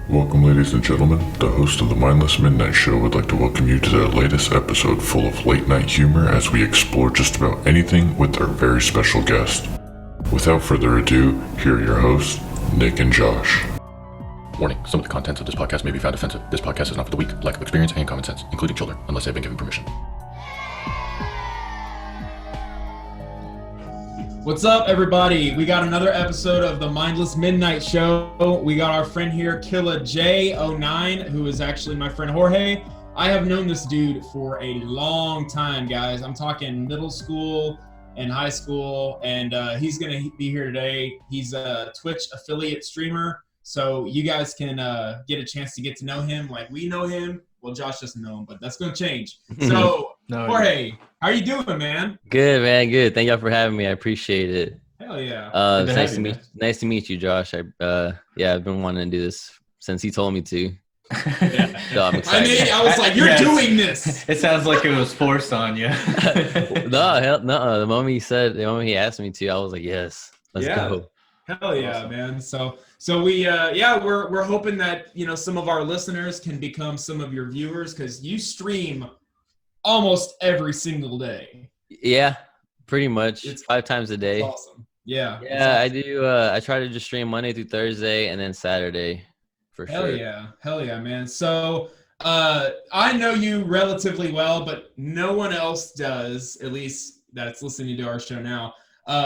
Welcome, ladies and gentlemen. The host of the Mindless Midnight Show would like to welcome you to their latest episode full of late-night humor as we explore just about anything with our very special guest. Without further ado, here are your hosts, Nick and Josh. Warning, some of the contents of this podcast may be found offensive. This podcast is not for the weak, lack of experience, and common sense, including children, unless they have been given permission. What's up, everybody? We got another episode of the Mindless Midnight Show. We got our friend here, Killa J09, who is actually my friend Jorge. I have known this dude for a long time, guys. I'm talking middle school and high school, and he's going to be here today. He's a Twitch affiliate streamer, so you guys can get a chance to get to know him like we know him. Well, Josh doesn't know him, but that's going to change. So, Jorge, how are you doing, man? Good, man. Good. Thank y'all for having me. I appreciate it. Hell yeah. Nice to meet you, Josh. I've been wanting to do this since he told me to. Yeah. So I'm excited. I was like, you're doing this. It sounds like it was forced on you. No. The moment he asked me to, I was like, yes, let's go. Hell yeah, awesome. Man. So we're hoping that, some of our listeners can become some of your viewers because you stream almost every single day. Yeah, pretty much. It's 5 times a day. Awesome. Yeah. Yeah, awesome. I do. I try to just stream Monday through Thursday and then Saturday for sure. Hell yeah, man. So I know you relatively well, but no one else does, at least that's listening to our show now.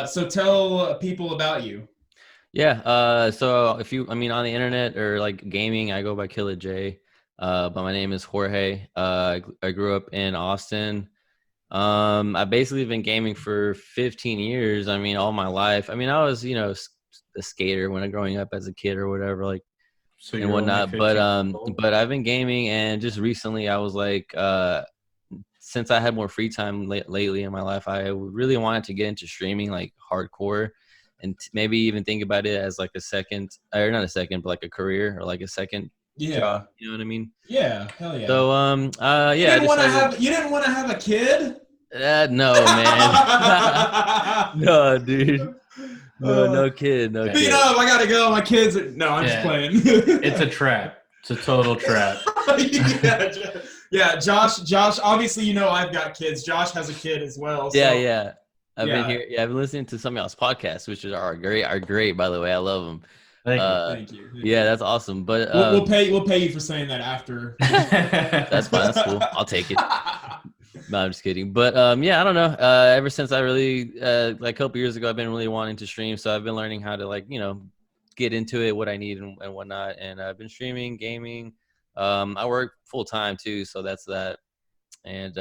So tell people about you. Yeah. So on the internet or like gaming, I go by Killa J. But my name is Jorge. I grew up in Austin. I basically been gaming for 15 years. All my life. I was, a skater when I growing up as a kid or whatever, like, so and whatnot. But I've been gaming, and just recently I was like, since I had more free time lately in my life, I really wanted to get into streaming like hardcore. And maybe even think about it as like a career or like a second job. You know what I mean? Yeah, hell yeah. So You didn't want to have a kid? No, man. No, dude. No kid. I gotta go. My kids are... No, I'm just playing. It's a trap. It's a total trap. Yeah, Josh. Obviously, I've got kids. Josh has a kid as well. So. Yeah. I've been here. Yeah, I've been listening to some of y'all's podcasts, which are great. By the way, I love them. Thank you. Yeah, that's awesome. But we'll pay you for saying that after. That's fine. That's cool. I'll take it. No, I'm just kidding. But I don't know. Ever since I really like a couple years ago, I've been really wanting to stream. So I've been learning how to get into it, what I need and whatnot. And I've been streaming, gaming. I work full time too, so that's that. And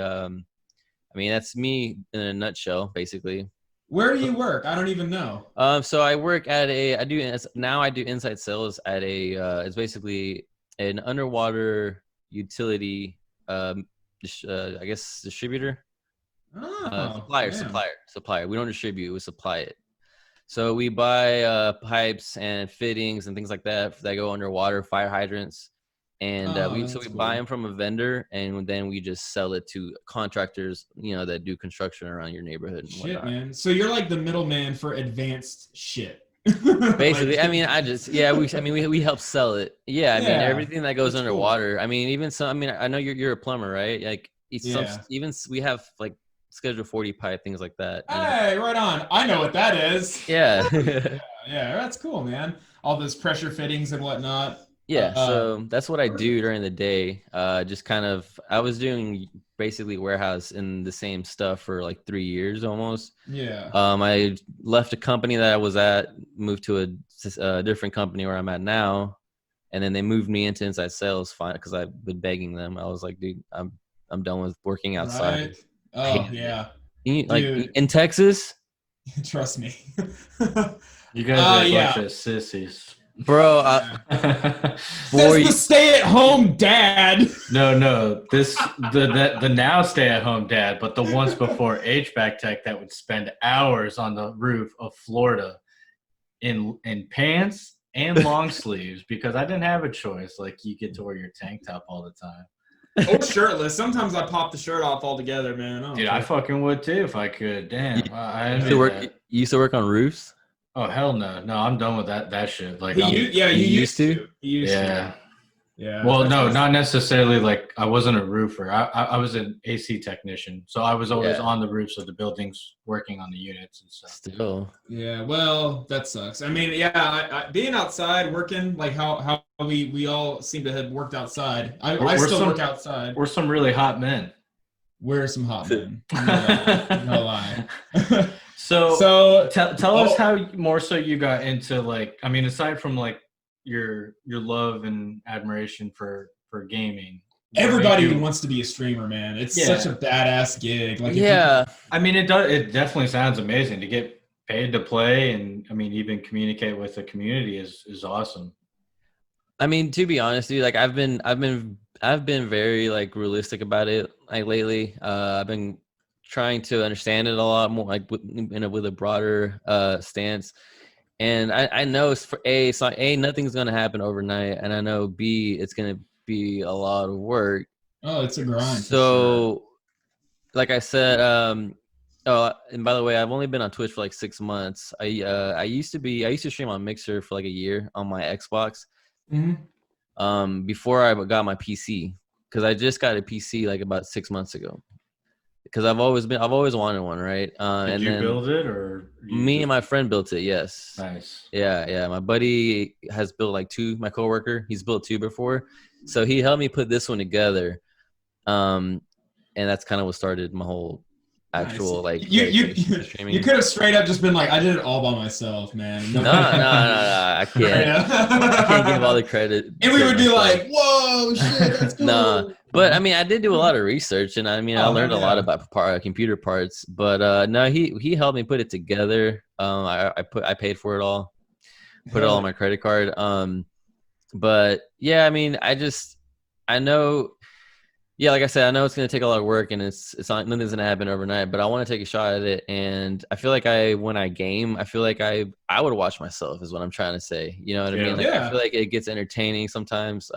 that's me in a nutshell, basically. Where do you work? I don't even know. So I work at I do inside sales at it's basically an underwater utility, distributor. Supplier. We don't distribute, we supply it. So we buy pipes and fittings and things like that go underwater, fire hydrants. And we buy them from a vendor, and then we just sell it to contractors, that do construction around your neighborhood. And shit, man. So you're like the middleman for advanced shit. Basically, we help sell it. Yeah, everything that goes underwater. Cool. I know you're a plumber, right? Like, even we have like Schedule 40 pipe, things like that. Hey, right on. I know what that is. Yeah. yeah, that's cool, man. All those pressure fittings and whatnot. Yeah, so that's what I do during the day. I was doing basically warehouse in the same stuff for like 3 years almost. Yeah. I left a company that I was at, moved to a different company where I'm at now, and then they moved me into inside sales because I've been begging them. I was like, dude, I'm done with working outside. Right. Oh yeah. In Texas. Trust me. You guys are a bunch of sissies. Bro, that's the stay-at-home dad. No, the now stay-at-home dad, but the once before HVAC tech that would spend hours on the roof of Florida in pants and long sleeves because I didn't have a choice. Like, you get to wear your tank top all the time. Or shirtless. Sometimes I pop the shirt off altogether, man. Dude, I fucking would too if I could. Damn. You used to work on roofs? Oh hell no! No, I'm done with that shit. Like, you used to. Yeah. Yeah. Well, no, not necessarily. Like I wasn't a roofer. I was an AC technician, so I was always on the roofs of the buildings, working on the units and stuff. Still. Yeah, well, that sucks. I mean, yeah, being outside working, like how we all seem to have worked outside. I still work outside. We're some really hot men. We're some hot men. No lie. So tell us how more so you got into, like, I mean, aside from like your love and admiration for gaming. Everybody wants to be a streamer, man. It's such a badass gig. Like, I mean, it definitely sounds amazing to get paid to play, and I mean, even communicate with the community is awesome. I mean, to be honest, dude, like I've been very like realistic about it. Like lately, I've been trying to understand it a lot more, like with a broader stance. And I know it's nothing's gonna happen overnight, and I know B, it's gonna be a lot of work. Oh, it's a grind. So, like I said, and by the way, I've only been on Twitch for like 6 months. I used to stream on Mixer for like a year on my Xbox. Mm-hmm. Before I got my PC, because I just got a PC like about 6 months ago. Because I've always wanted one, right? Did you build it, or me and my friend built it? Yes. Nice. Yeah. My buddy has built like two. My coworker, he's built two before, so he helped me put this one together. And that's kind of what started my whole actual like. You could have straight up just been like, I did it all by myself, man. No, I can't. I can't give all the credit. And we would be like, whoa, shit, that's cool. No, but I mean, I did do a lot of research, and I mean, I learned a lot about computer parts. But no, he helped me put it together. I paid for it all, put it all on my credit card. But yeah, I mean, I know. Yeah, like I said, I know it's going to take a lot of work, and it's not, nothing's going to happen overnight, but I want to take a shot at it. And I feel like when I game, I feel like I would watch myself is what I'm trying to say. You know what I mean? Like, I feel like it gets entertaining sometimes,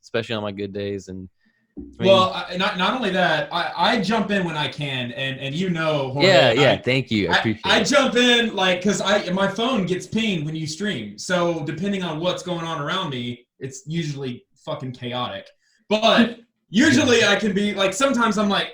especially on my good days. And I mean, not only that, I jump in when I can, and you know, Jorge, yeah, thank you. I appreciate it. I jump in, like, because my phone gets pinged when you stream. So depending on what's going on around me, it's usually fucking chaotic. But usually I can be like, sometimes I'm like,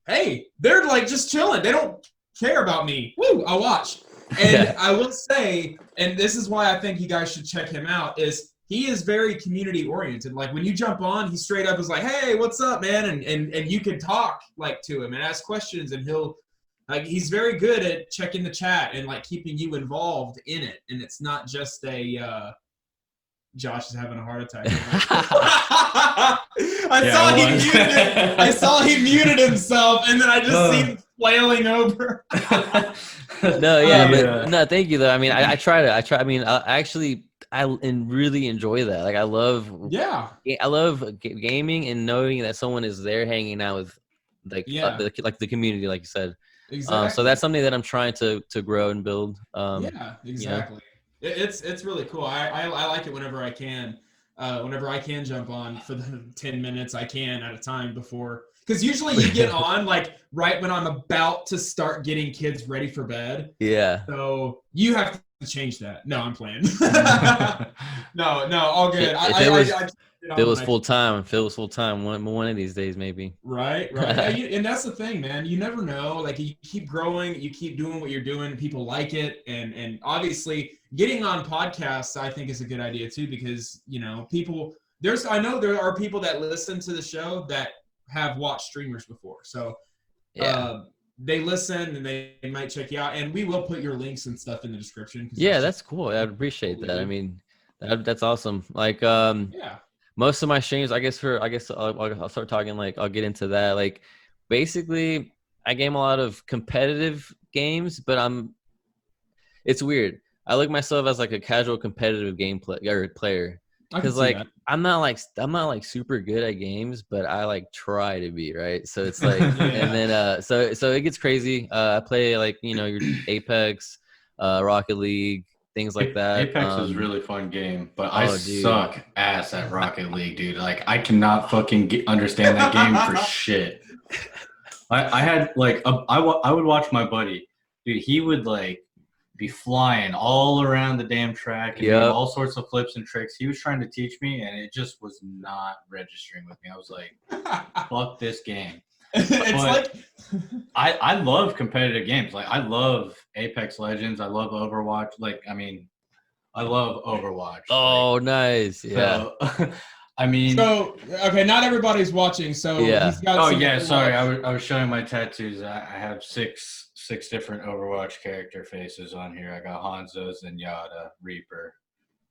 hey, they're like just chilling. They don't care about me. Woo, I'll watch. And I will say, and this is why I think you guys should check him out, is he is very community oriented. Like when you jump on, he straight up is like, hey, what's up, man? And you can talk like to him and ask questions, and he's very good at checking the chat and like keeping you involved in it. And it's not just Josh is having a heart attack. I saw he muted himself, and then I just see him flailing over. No, thank you though. I mean, I try. I mean, I really enjoy that. Like, I love gaming and knowing that someone is there hanging out with like the community, like you said. Exactly. So that's something that I'm trying to grow and build. Exactly. Yeah. It's really cool. I like it whenever I can. Whenever I can jump on for the 10 minutes I can at a time before. Because usually you get on like right when I'm about to start getting kids ready for bed. Yeah. So you have to change that. No, I'm playing. No, all good. If it was full time, one of these days maybe. Right. And that's the thing, man. You never know. Like, you keep growing, you keep doing what you're doing, people like it, and obviously getting on podcasts I think is a good idea too, because you know, I know there are people that listen to the show that have watched streamers before, so they listen and they might check you out, and we will put your links and stuff in the description. That's cool. I'd appreciate that. I mean, that's awesome. Like, most of my streams, I guess I'll start talking, like, I'll get into that. Like, basically, I game a lot of competitive games, but it's weird. I look myself as like a casual competitive player. Because like I'm not like super good at games, but I like try to be, right. So it's like, and then so it gets crazy. I play like, you know, your Apex, Rocket League, things like that. Apex is a really fun game, but I suck ass at Rocket League, dude. Like, I cannot fucking understand that game for shit. I had like I would watch my buddy, dude. He would like be flying all around the damn track and doing all sorts of flips and tricks. He was trying to teach me, and it just was not registering with me. I was like, fuck this game. I love competitive games. Like, I love Apex Legends. I love Overwatch. Like, I mean, I love Overwatch. Oh, nice. Yeah. So, I mean. So, okay, not everybody's watching. So he's got sorry. I was showing my tattoos. I have six different Overwatch character faces on here. I got Hanzo, Zenyatta, Reaper,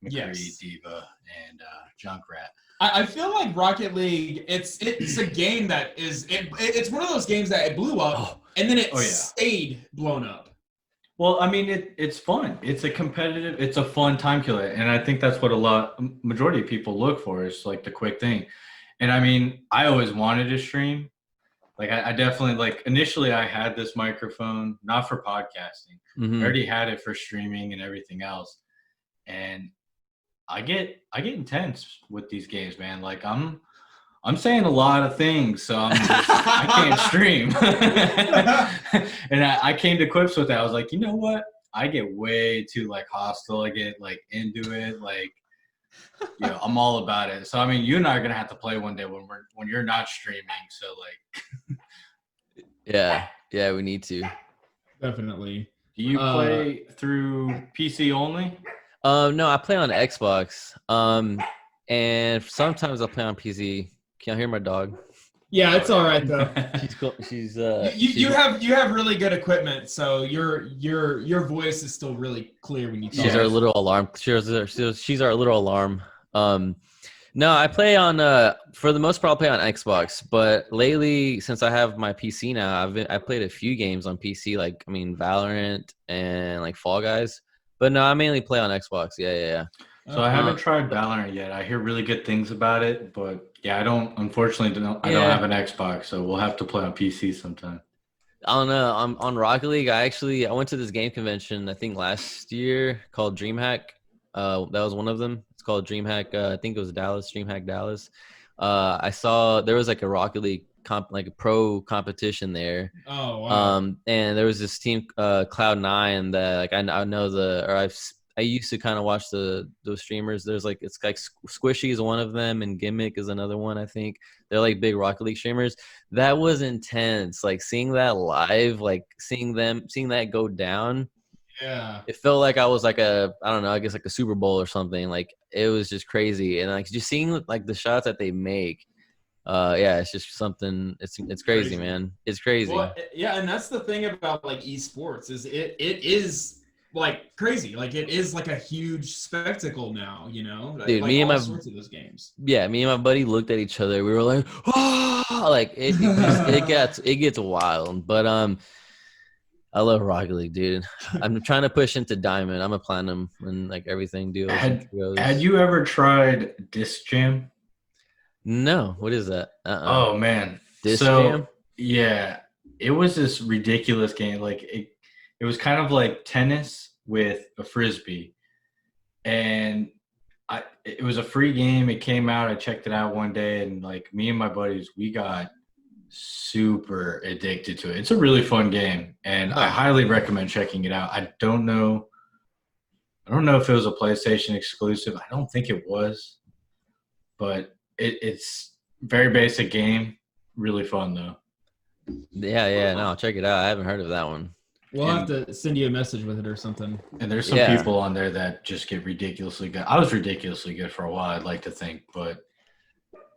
McCree, Diva, and Junkrat. I feel like Rocket League, it's a game that it's one of those games that it blew up and then it stayed blown up. Well, I mean, it's fun. It's a fun time killer. And I think that's what majority of people look for, is like the quick thing. And I mean, I always wanted to stream. Like, I definitely, like, initially I had this microphone, not for podcasting. I already had it for streaming and everything else. And I get intense with these games, man. Like, I'm saying a lot of things, so I can't stream. And I came to quips with that. I was like, you know what? I get way too, like, hostile. I get, like, into it. Like, you know, I'm all about it. So, I mean, you and I are going to have to play one day when you're not streaming. So, like. Yeah, we need to. Definitely. Do you play through PC only? No, I play on Xbox. And sometimes I play on PC. Can you hear my dog? Yeah, it's all right though. She's cool. You have really good equipment, so your voice is still really clear when you talk. She's our little alarm. She's our little alarm. No, I play on for the most part I'll play on Xbox, but lately, since I have my PC now, I played a few games on PC, like, I mean, Valorant and like Fall Guys. But no, I mainly play on Xbox. Yeah. So I haven't tried Valorant yet. I hear really good things about it, but yeah, I don't have an Xbox, so we'll have to play on PC sometime. I don't know. On Rocket League, I went to this game convention, I think last year, called DreamHack. That was one of them. It's called DreamHack. I think it was DreamHack Dallas. I saw there was like a Rocket League like a pro competition there. Oh wow. And there was this team Cloud9 that like I know I used to kind of watch those streamers. There's like, it's like Squishy is one of them and Gimmick is another one, I think. They're like big Rocket League streamers. That was intense. Like seeing that live, like seeing that go down. Yeah. It felt like I was like I don't know, I guess like a Super Bowl or something. Like it was just crazy. And like just seeing like the shots that they make. Yeah, it's just something. It's crazy, man. It's crazy. Well, yeah, and that's the thing about like esports is it is like crazy. Like it is like a huge spectacle now, you know. Dude, like me and all my sorts of those games. Yeah, me and my buddy looked at each other. We were like, oh! Like it gets wild. But I love Rocket League, dude. I'm trying to push into Diamond. I'm a Platinum and like everything deals. Had you ever tried Disc Jam? No, what is that? Oh man, Disc Jam? Yeah, it was this ridiculous game. Like it was kind of like tennis with a frisbee, and it was a free game. It came out. I checked it out one day, and like me and my buddies, we got super addicted to it. It's a really fun game, and I highly recommend checking it out. I don't know if it was a PlayStation exclusive. I don't think it was, but it's very basic game. Really fun though. Yeah. No, check it out. I haven't heard of that one. We'll have to send you a message with it or something. And there's some people on there that just get ridiculously good. I was ridiculously good for a while, I'd like to think, but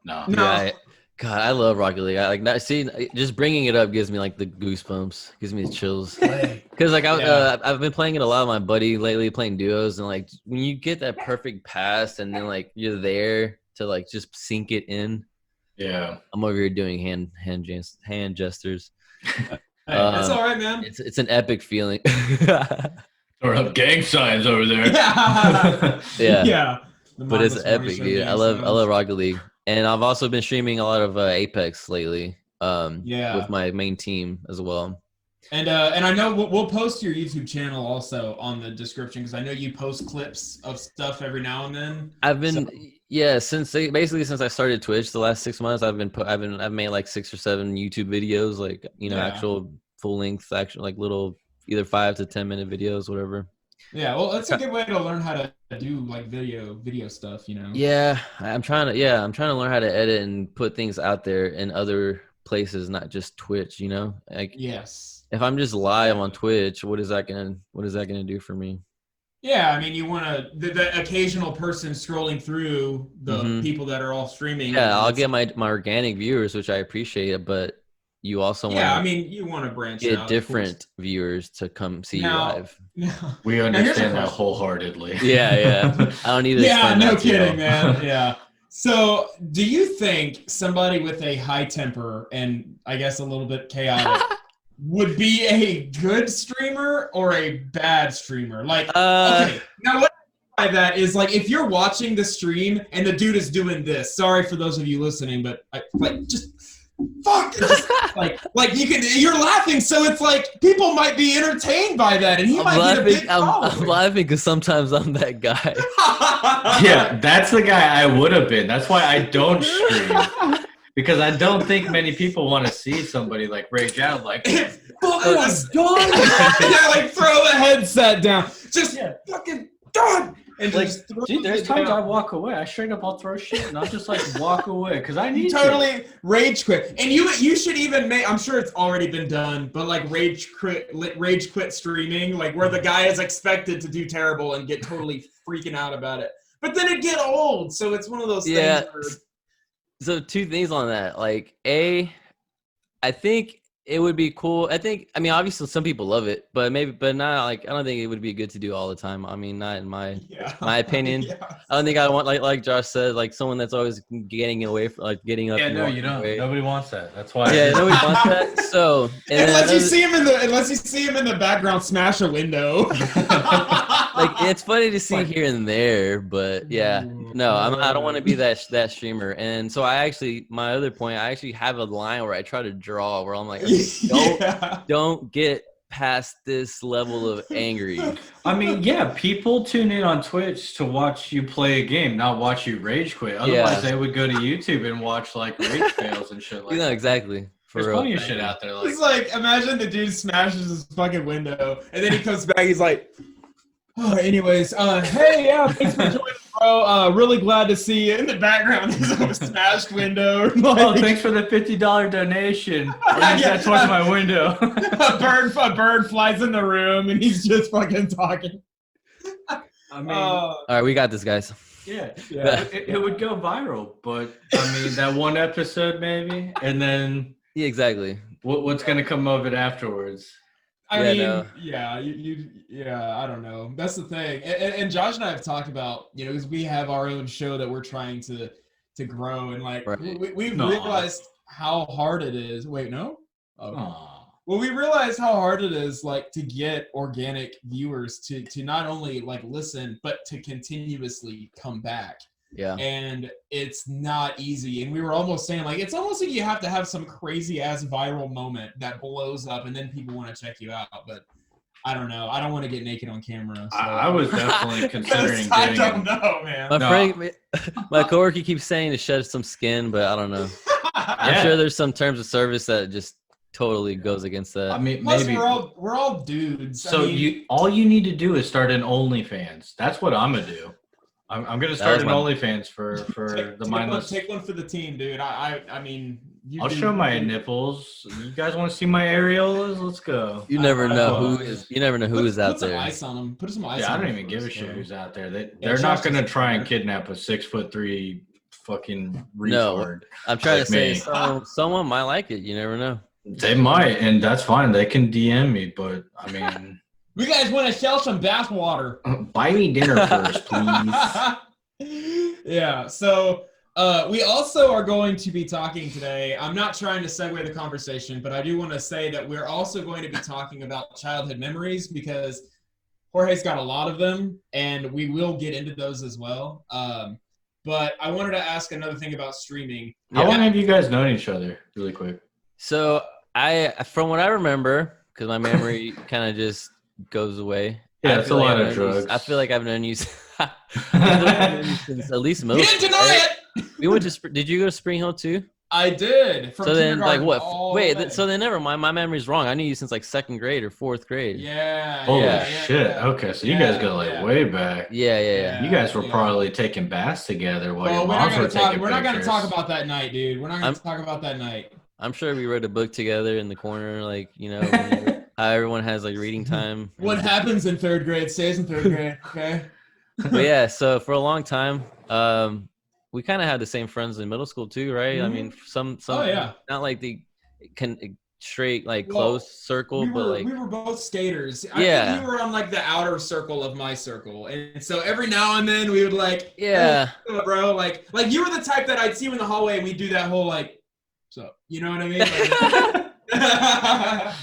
no. Yeah, God, I love Rocket League. I like not seeing, just bringing it up gives me like the goosebumps, gives me the chills. Because like I've been playing it a lot with my buddy lately, playing duos, and like when you get that perfect pass and then like you're there to like just sink it in. Yeah, I'm over here doing hand gestures. That's all right, man. It's an epic feeling. Or up gang signs over there. Yeah. But it's epic, dude. I love Rocket League. And I've also been streaming a lot of Apex lately. With my main team as well. And I know we'll post your YouTube channel also on the description because I know you post clips of stuff every now and then. Since I started Twitch the last 6 months, I've made like 6 or 7 YouTube videos, like actual full length, actual like little either 5 to 10 minute videos, whatever. Yeah, well, that's a good way to learn how to do like video stuff, you know. Yeah, I'm trying to learn how to edit and put things out there in other places, not just Twitch, you know? Like Yes. if I'm just live on Twitch, what is that gonna do for me? Yeah, I mean, you want to the occasional person scrolling through the people that are all streaming. Yeah, I'll get my organic viewers, which I appreciate, but you also want I mean, you want to branch get out, different viewers to come see you live. We understand that wholeheartedly. Yeah. I don't need to Yeah, explain no that to y'all. kidding, man. Yeah. So, do you think somebody with a high temper and I guess a little bit chaotic would be a good streamer or a bad streamer? Like, okay, now what I mean by that is like if you're watching the stream and the dude is doing this. Sorry for those of you listening, but just like you're laughing, so it's like people might be entertained by that, and he might get a big following. I'm laughing because sometimes I'm that guy. Yeah, that's the guy I would have been. That's why I don't stream. Because I don't think many people want to see somebody like rage out like, fucking done. Yeah, like throw the headset down. Just fucking done. And like, just throw dude, there's it times down. I walk away. I straight up, I'll throw shit and I'll just like walk away because I need totally rage quit. And you should even make. I'm sure it's already been done, but like rage quit streaming, like where the guy is expected to do terrible and get totally freaking out about it. But then it get old, so it's one of those things. Where, so two things on that. Like, I think it would be cool. I mean, obviously some people love it, but not like, I don't think it would be good to do all the time. I mean, not in my opinion. Yeah. I don't think I want, like Josh said, like someone that's always getting away from, like getting up. Yeah, and no, walking you don't. away. Nobody wants that. That's why. Yeah, nobody wants that. So unless you see him in the background smash a window. like it's funny to see here and there, but yeah, no, I don't want to be that streamer. And so my other point, I actually have a line where I try to draw where I'm like, don't get past this level of angry. I mean, yeah, people tune in on Twitch to watch you play a game, not watch you rage quit. Otherwise, they would go to YouTube and watch like rage fails and shit like that. Exactly. There's plenty of shit out there. Like, it's like, imagine the dude smashes his fucking window, and then he comes back, he's like, oh, anyways, hey, yeah, thanks for joining, bro. Really glad to see you. In the background is a smashed window. Like, oh, thanks for the $50 donation. That's towards my window. a bird flies in the room, and he's just fucking talking. I mean, all right, we got this, guys. Yeah. It would go viral, but I mean, that one episode maybe, and then Yeah, exactly. What's gonna come of it afterwards? I don't know. That's the thing. And Josh and I have talked about, because we have our own show that we're trying to grow, and like we've realized how hard it is. Wait, no? Oh. Well, we realized how hard it is, like, to get organic viewers to not only like listen, but to continuously come back. Yeah. And it's not easy. And we were almost saying, like, it's almost like you have to have some crazy ass viral moment that blows up and then people want to check you out. But I don't know. I don't want to get naked on camera. So. I was definitely considering getting I don't know, man. My coworker keeps saying to shed some skin, but I don't know. I'm sure there's some terms of service that just totally goes against that. I mean, plus maybe we're all dudes. So all you need to do is start an OnlyFans. That's what I'm gonna do. I'm gonna start an OnlyFans for the Mindless. Take one for the team, dude. I mean, I'll show my nipples. You guys want to see my areolas? Let's go. You never know who is out there. Put some ice on them. Put some ice. Yeah, on I don't even give a shit who's out there. They're not gonna try and kidnap a 6'3" fucking retard. No, I'm trying to say someone might like it. You never know. They might, and that's fine. They can DM me, but I mean. You guys want to sell some bath water? Buy me dinner first, please. Yeah. So we also are going to be talking today. I'm not trying to segue the conversation, but I do want to say that we're also going to be talking about childhood memories because Jorge's got a lot of them, and we will get into those as well. But I wanted to ask another thing about streaming. How long have you guys known each other, really quick? So from what I remember, because my memory kind of just goes away. Yeah, it's a lot of drugs. I feel like I've known you since at least most. You didn't deny it. We went to. Did you go to Spring Hill too? I did. From So then, like, kindergarten what? all Wait, the way. so then never mind. My memory's wrong. I knew you since like second grade or fourth grade. Yeah. Holy yeah, shit. yeah. Okay, so you guys go like yeah. way back. Yeah. You guys were Yeah. probably taking baths together while Well, your we're not moms gonna were taking We're not gonna talk pictures. about that night, dude. We're not gonna I'm- talk about that night. I'm sure we read a book together in the corner, like, you know, whenever, how everyone has like reading time. What happens in third grade stays in third grade. Okay. But yeah, so for a long time, we kind of had the same friends in middle school too, right? I mean, some, Oh, yeah. not like the straight like Well, close circle, but like we were both skaters. I Yeah. think you were on like the outer circle of my circle, and so every now and then we would like, Yeah. hey, what's up, bro, like you were the type that I'd see you in the hallway, and we'd do that whole like, so you know what I mean? Like,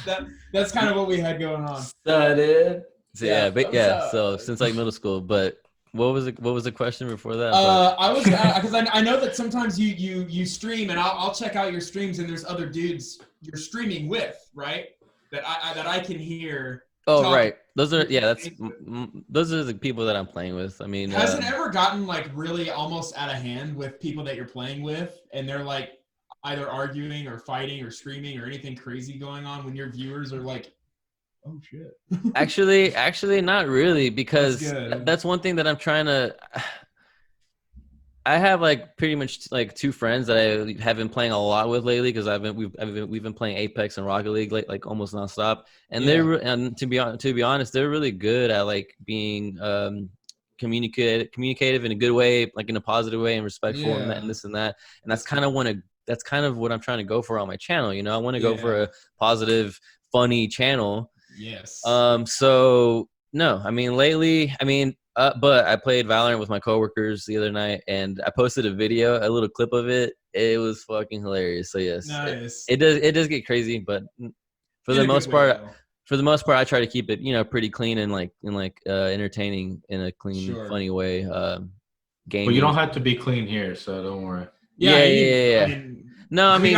that's kind of what we had going on. That it. so, Yeah, yeah, but what's yeah, up? so since like middle school. But what was the question before that? I was because I know that sometimes you stream, and I'll check out your streams, and there's other dudes you're streaming with, right? That I can hear. Oh, talk. right. Those are those are the people that I'm playing with. I mean, Has it ever gotten like really almost out of hand with people that you're playing with, and they're like either arguing or fighting or screaming or anything crazy going on when your viewers are like, oh shit? actually not really, because That's good. that's one thing that I'm trying to. I have like pretty much like two friends that I have been playing a lot with lately, because we've been playing Apex and Rocket League like almost nonstop, and and to be honest, they're really good at like being communicative in a good way, like in a positive way and respectful, and this and that, and that's kind of what I'm trying to go for on my channel. You know, I want to go for a positive, funny channel. Yes. So no, I mean lately, but I played Valorant with my coworkers the other night, and I posted a little clip of it. It was fucking hilarious. So yes, Nice. it does get crazy, but for the most part, I try to keep it, you know, pretty clean and entertaining in a clean, funny way. Gaming. Well, you don't have to be clean here, so don't worry. Yeah. No, I mean,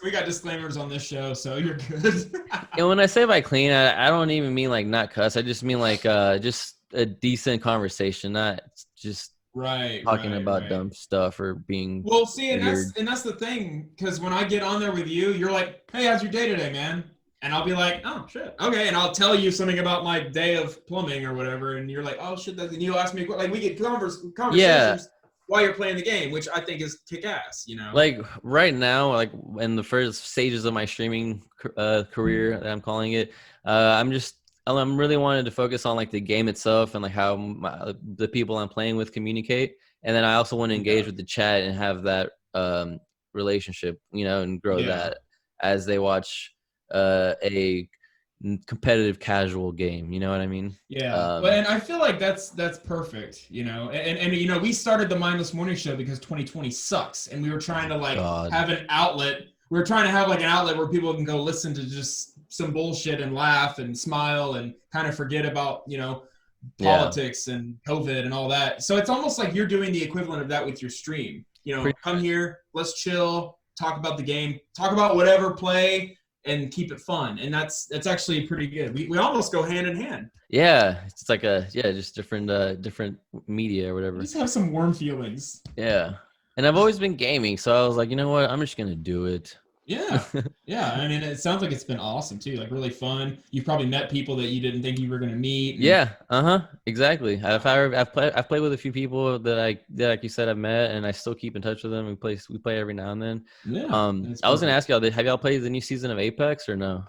we got disclaimers on this show, so you're good. And when I say by clean, I don't even mean like not cuss. I just mean like just a decent conversation, not just talking about dumb stuff or being weird. That's the thing, because when I get on there with you, you're like, hey, how's your day today, man? And I'll be like, oh shit, okay, and I'll tell you something about my day of plumbing or whatever, and you're like, oh shit, and you'll ask me, like, we get conversations while you're playing the game, which I think is kick-ass, you know? Like right now, like in the first stages of my streaming career, that I'm calling it, I'm really wanting to focus on like the game itself and like how the people I'm playing with communicate, and then I also want to engage with the chat and have that relationship, you know, and grow that as they watch a competitive casual game, you know what I mean? And I feel like that's perfect, you know, and you know, we started the Mindless Morning Show because 2020 sucks, and we were trying to have an outlet. We were trying to have like an outlet where people can go listen to just some bullshit and laugh and smile and kind of forget about, you know, politics and COVID and all that. So it's almost like you're doing the equivalent of that with your stream, you know. Come here, let's chill, talk about the game, talk about whatever, play, and keep it fun. And that's actually pretty good. We almost go hand in hand. Yeah, it's like just different media or whatever. Just have some warm feelings. Yeah, and I've always been gaming, so I was like, you know what, I'm just gonna do it. Yeah. I mean, it sounds like it's been awesome too. Like really fun. You've probably met people that you didn't think you were gonna meet. Yeah. Exactly. I've played with a few people that like you said, I've met, and I still keep in touch with them. We play every now and then. Yeah. I was gonna ask y'all, have y'all played the new season of Apex or no?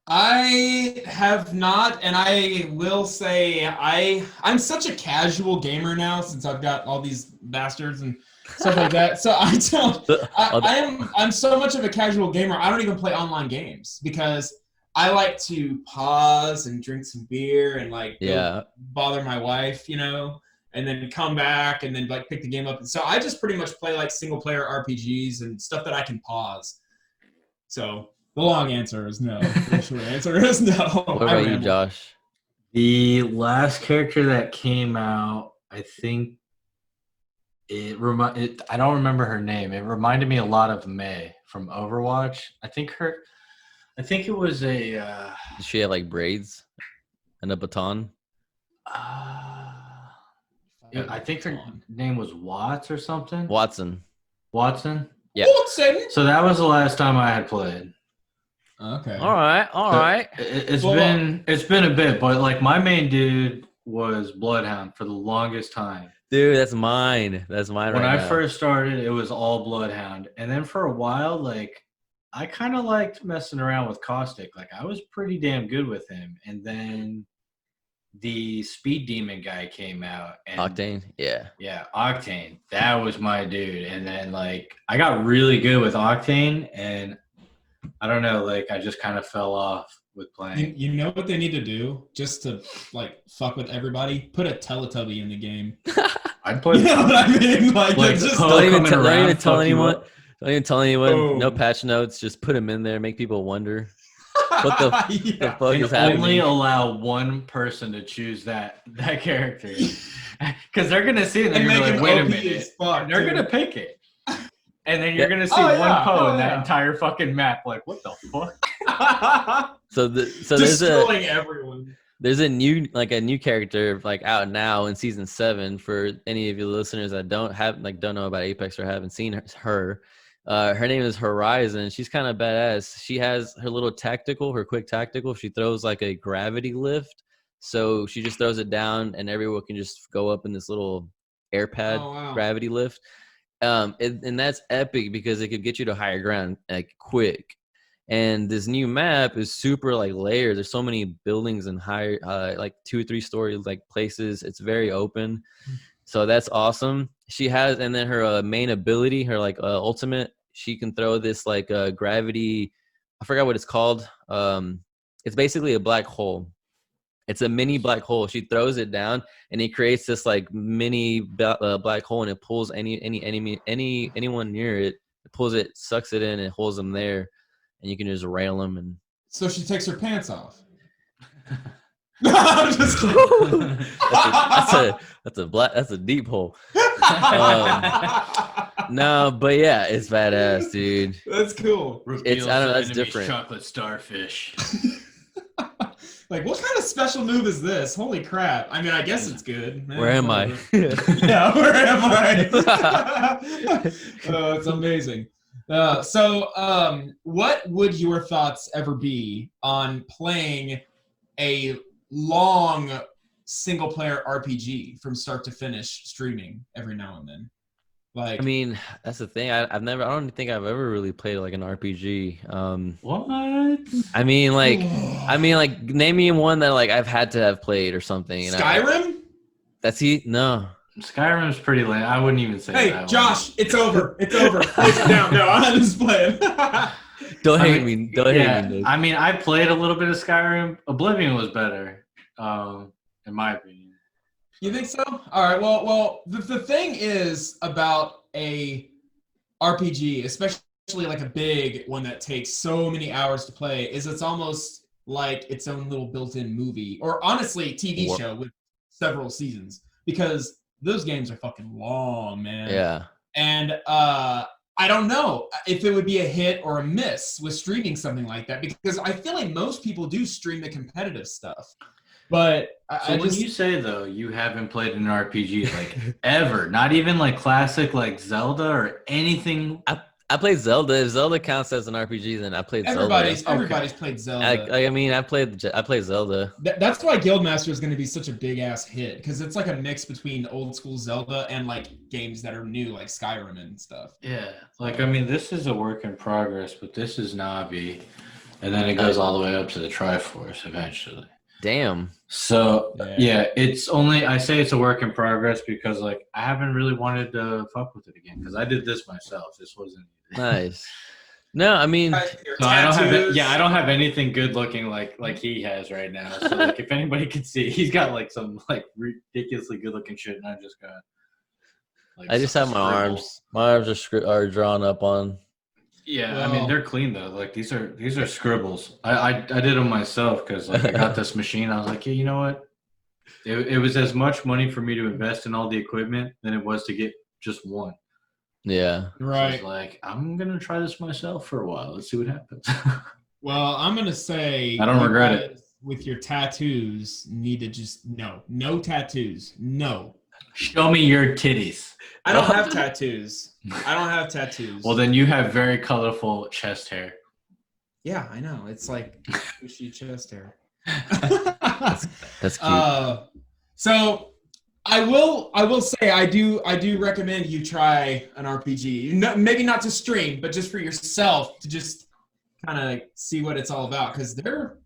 I have not, and I will say I'm such a casual gamer now since I've got all these bastards and stuff like that. So I'm so much of a casual gamer. I don't even play online games because I like to pause and drink some beer and go bother my wife, you know, and then come back and then like pick the game up. And so I just pretty much play like single player RPGs and stuff that I can pause. So the long answer is no. The short answer is no. What about you, Josh? The last character that came out, I think I don't remember her name. It reminded me a lot of Mei from Overwatch. I think it was a. Did she have like braids and a baton? I think her name was Watts or something. Watson. Yeah. Watson. So that was the last time I had played. Okay. All right. It's been a bit, but like my main dude was Bloodhound for the longest time. Dude, that's mine. That's mine When right I now. first started, it was all Bloodhound, and then for a while, like I kind of liked messing around with Caustic. Like I was pretty damn good with him, and then the Speed Demon guy came out. And Octane, yeah. Yeah, Octane. That was my dude. And then like I got really good with Octane, and I don't know, like I just kind of fell off with playing. You know what they need to do just to like fuck with everybody? Put a Teletubby in the game. I'd play. You know what I mean? Like Like, just Poe Don't even, coming around, tell fuck you anyone. up. Don't even tell anyone. Boom. No patch notes. Just put them in there. Make people wonder what the Yeah. fuck And is happening. only allow one person to choose that character, because they're gonna see it and And they're make gonna be like, him wait a OP minute, as fuck, and they're too. gonna pick it, and then you're Yeah. gonna see Oh, one yeah. Poe Oh, in that yeah. entire fucking map. Like, what the fuck? So there's a Destroying everyone. there's a new character like out now in season 7 for any of you listeners that don't know about Apex or haven't seen her. Her name is Horizon. She's kind of badass. She has her little her quick tactical. She throws like a gravity lift. So she just throws it down and everyone can just go up in this little air pad Oh, wow. gravity lift. And that's epic because it could get you to higher ground like quick. And this new map is super like layered. There's so many buildings and higher, like 2 or 3 story like places. It's very open, so that's awesome. She has, and then her main ability, her like ultimate, she can throw this like gravity. I forgot what it's called. It's basically a black hole. It's a mini black hole. She throws it down, and it creates this like mini black hole, and it pulls any enemy, anyone near it. It pulls it, sucks it in, and holds them there. And you can just rail them and So she takes her pants off. I'm just kidding. that's a deep hole. No, but yeah, it's badass, dude. That's cool. It's, I don't know, that's different. Chocolate starfish. Like, what kind of special move is this? Holy crap. I mean, I guess it's good. Man, Where am I? whatever. Yeah, where am I? Oh, it's amazing. So, what would your thoughts ever be on playing a long single-player RPG from start to finish, streaming every now and then? Like, I mean, that's the thing. I don't think I've ever really played like an RPG. What? I mean, like, name me one that like I've had to have played or something. You know? Skyrim? No. Skyrim's pretty lame. I wouldn't even say Hey, that Josh, it's over. It's over. Close it down. No, I'm just playing. Don't I hate mean, me. Don't hate me, dude. I mean, I played a little bit of Skyrim. Oblivion was better, in my opinion. You think so? All right. Well, the thing is about a RPG, especially like a big one that takes so many hours to play, is it's almost like its own little built-in movie, or honestly, TV show with several seasons, because those games are fucking long, man. Yeah. And I don't know if it would be a hit or a miss with streaming something like that, because I feel like most people do stream the competitive stuff. But So when you say, though, you haven't played an RPG, like, ever, not even, like, classic, like, Zelda or anything? I played Zelda. If Zelda counts as an RPG, then I played everybody's Zelda. played Zelda. I played Zelda. That's why Guildmaster is going to be such a big ass hit, because it's like a mix between old school Zelda and like games that are new, like Skyrim and stuff. Yeah. Like, I mean, this is a work in progress, but this is Navi. And then it goes all the way up to the Triforce eventually. Damn. So, yeah, I say it's a work in progress because, like, I haven't really wanted to fuck with it again because I did this myself. This wasn't Nice. No, I mean, so I don't have anything good looking like he has right now. So, like, if anybody could see, he's got, like, some, like, ridiculously good looking shit, and I just got, like, I just have my arms. My arms are drawn up on. Yeah, Well, I mean they're clean though. Like these are scribbles. I did them myself because like I got this machine. I was like, yeah, you know what? It was as much money for me to invest in all the equipment than it was to get just one. Yeah. So I was like, I'm gonna try this myself for a while. Let's see what happens. Well, I'm gonna say I don't regret it. With your tattoos, need to just no tattoos, no. Show me your titties. I don't have tattoos. I don't have tattoos. Well, then you have very colorful chest hair. Yeah, I know. It's like bushy chest hair. That's cute. So I will say I do recommend you try an RPG. No, maybe not to stream, but just for yourself to just kind of see what it's all about, because they're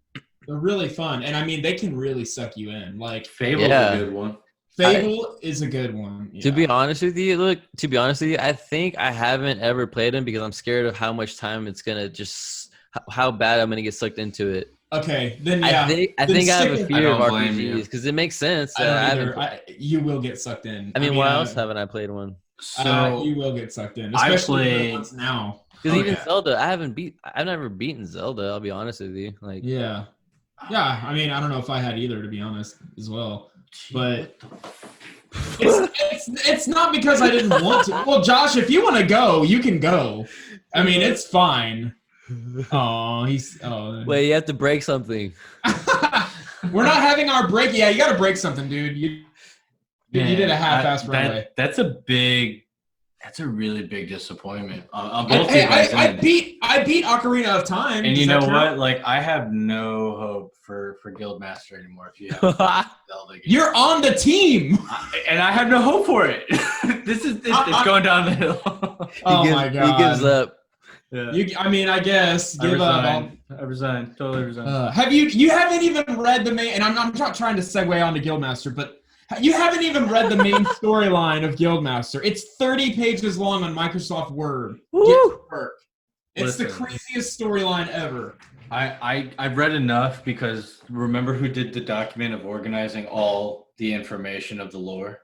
really fun, and I mean they can really suck you in. Like Fable's a good one. Fable is a good one. Yeah. To be honest with you, I think I haven't ever played them because I'm scared of how much time it's gonna how bad I'm gonna get sucked into it. Okay, then yeah. I think I have a fear of RPGs because it makes sense. You will get sucked in. I mean, why else haven't I played one? So you will get sucked in, especially ones now. Because even Zelda, I've never beaten Zelda. I'll be honest with you. Like, yeah. I mean, I don't know if I had either, to be honest, as well. But it's not because I didn't want to. Well, Josh, if you want to go, you can go. I mean, it's fine. Wait, you have to break something. We're not having our break. Yeah, you got to break something, dude. You did a half-ass runaway. That's a really big disappointment on Hey, both teams. I beat Ocarina of Time. And you know what? Like, I have no hope for Guildmaster anymore. If you have Zelda game. You're on the team, and I have no hope for it. It's going down the hill. My god, he gives up. Yeah. I mean, I guess give up. I resign. Totally resign. Have you haven't even read the main? And I'm not trying to segue onto Guildmaster, but you haven't even read the main storyline of Guildmaster. It's 30 pages long on Microsoft Word. Woo! Get to work. It's Listen, the craziest storyline ever. I've read enough because remember who did the document of organizing all the information of the lore?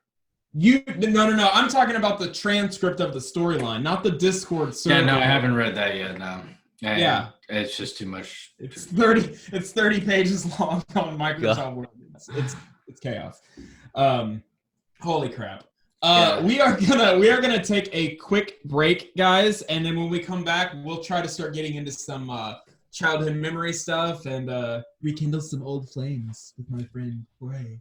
No. I'm talking about the transcript of the storyline, not the Discord server. Yeah, no, I haven't read that yet. No. Yeah, it's just too much. It's 30 pages long on Microsoft Word. It's chaos. Holy crap. We are gonna take a quick break, guys, and then when we come back, we'll try to start getting into some childhood memory stuff and rekindle some old flames with my friend Jorge.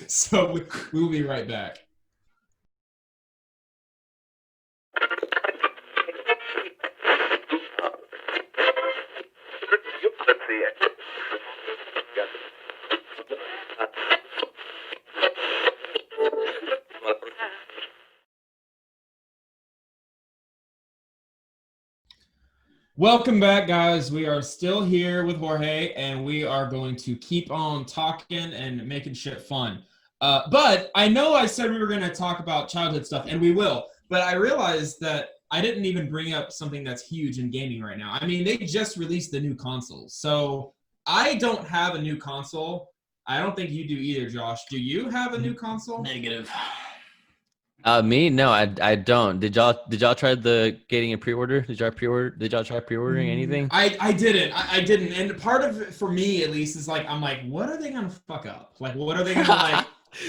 So we'll be right back. Welcome back, guys. We are still here with Jorge, and we are going to keep on talking and making shit fun. But I know I said we were going to talk about childhood stuff, and we will. But I realized that I didn't even bring up something that's huge in gaming right now. I mean, they just released the new consoles. So I don't have a new console. I don't think you do either, Josh. Do you have a new console? Negative. Me? No, I don't. Did y'all try getting a pre-order? Did y'all try pre-ordering anything? I didn't. I didn't. And part of it, for me at least, is like, I'm like, what are they gonna fuck up? Like, what are they gonna like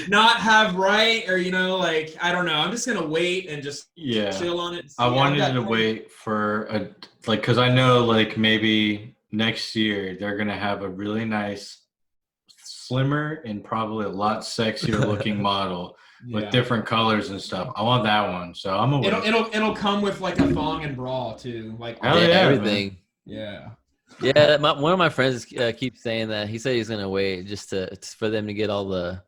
not have right? Or like, I don't know. I'm just gonna wait and just chill on it. I wanted to wait for because I know like maybe next year they're gonna have a really nice, slimmer and probably a lot sexier looking model. With different colors and stuff. I want that one, so I'm gonna wait. It'll come with like a thong and bra too, like everything. Man. Yeah. One of my friends keeps saying that. He said he's gonna wait just for them to get all the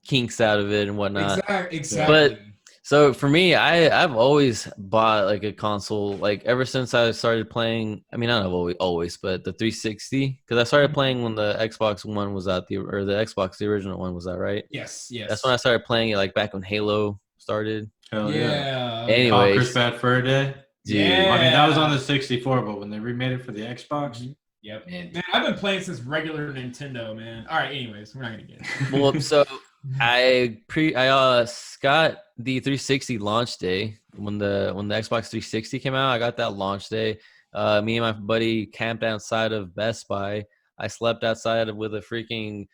kinks out of it and whatnot. Exactly. But so for me, I've always bought like a console, like ever since I started playing. I mean, not always, but the 360, because I started playing when the Xbox One was out, the original one was out, right? Yes. That's when I started playing it, like back when Halo started. Hell yeah. Anyways, Conker's Bad Fur Day. Dude. Yeah. I mean, that was on the 64, but when they remade it for the Xbox. Yep. Man, I've been playing since regular Nintendo, man. All right, anyways, we're not gonna get it. Well, so I got the 360 launch day when the Xbox 360 came out. I got that launch day. Me and my buddy camped outside of Best Buy. I slept outside with a freaking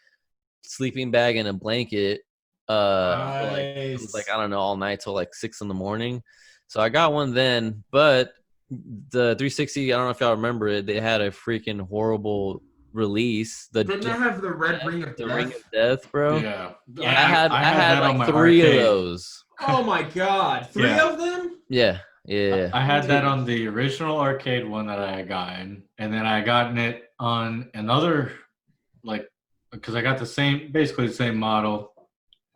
sleeping bag and a blanket. It was like I don't know, all night till like 6 a.m. So I got one then, but the 360, I don't know if y'all remember it. They had a freaking horrible release. Didn't they have the red ring of The death? Ring of Death, bro. Yeah. Yeah, I had that on like my 3 of arcade. those. Oh my god, 3 Yeah. of them? Yeah. I had that on the original arcade one that I had gotten, and then I gotten it on another, like, because I got basically the same model,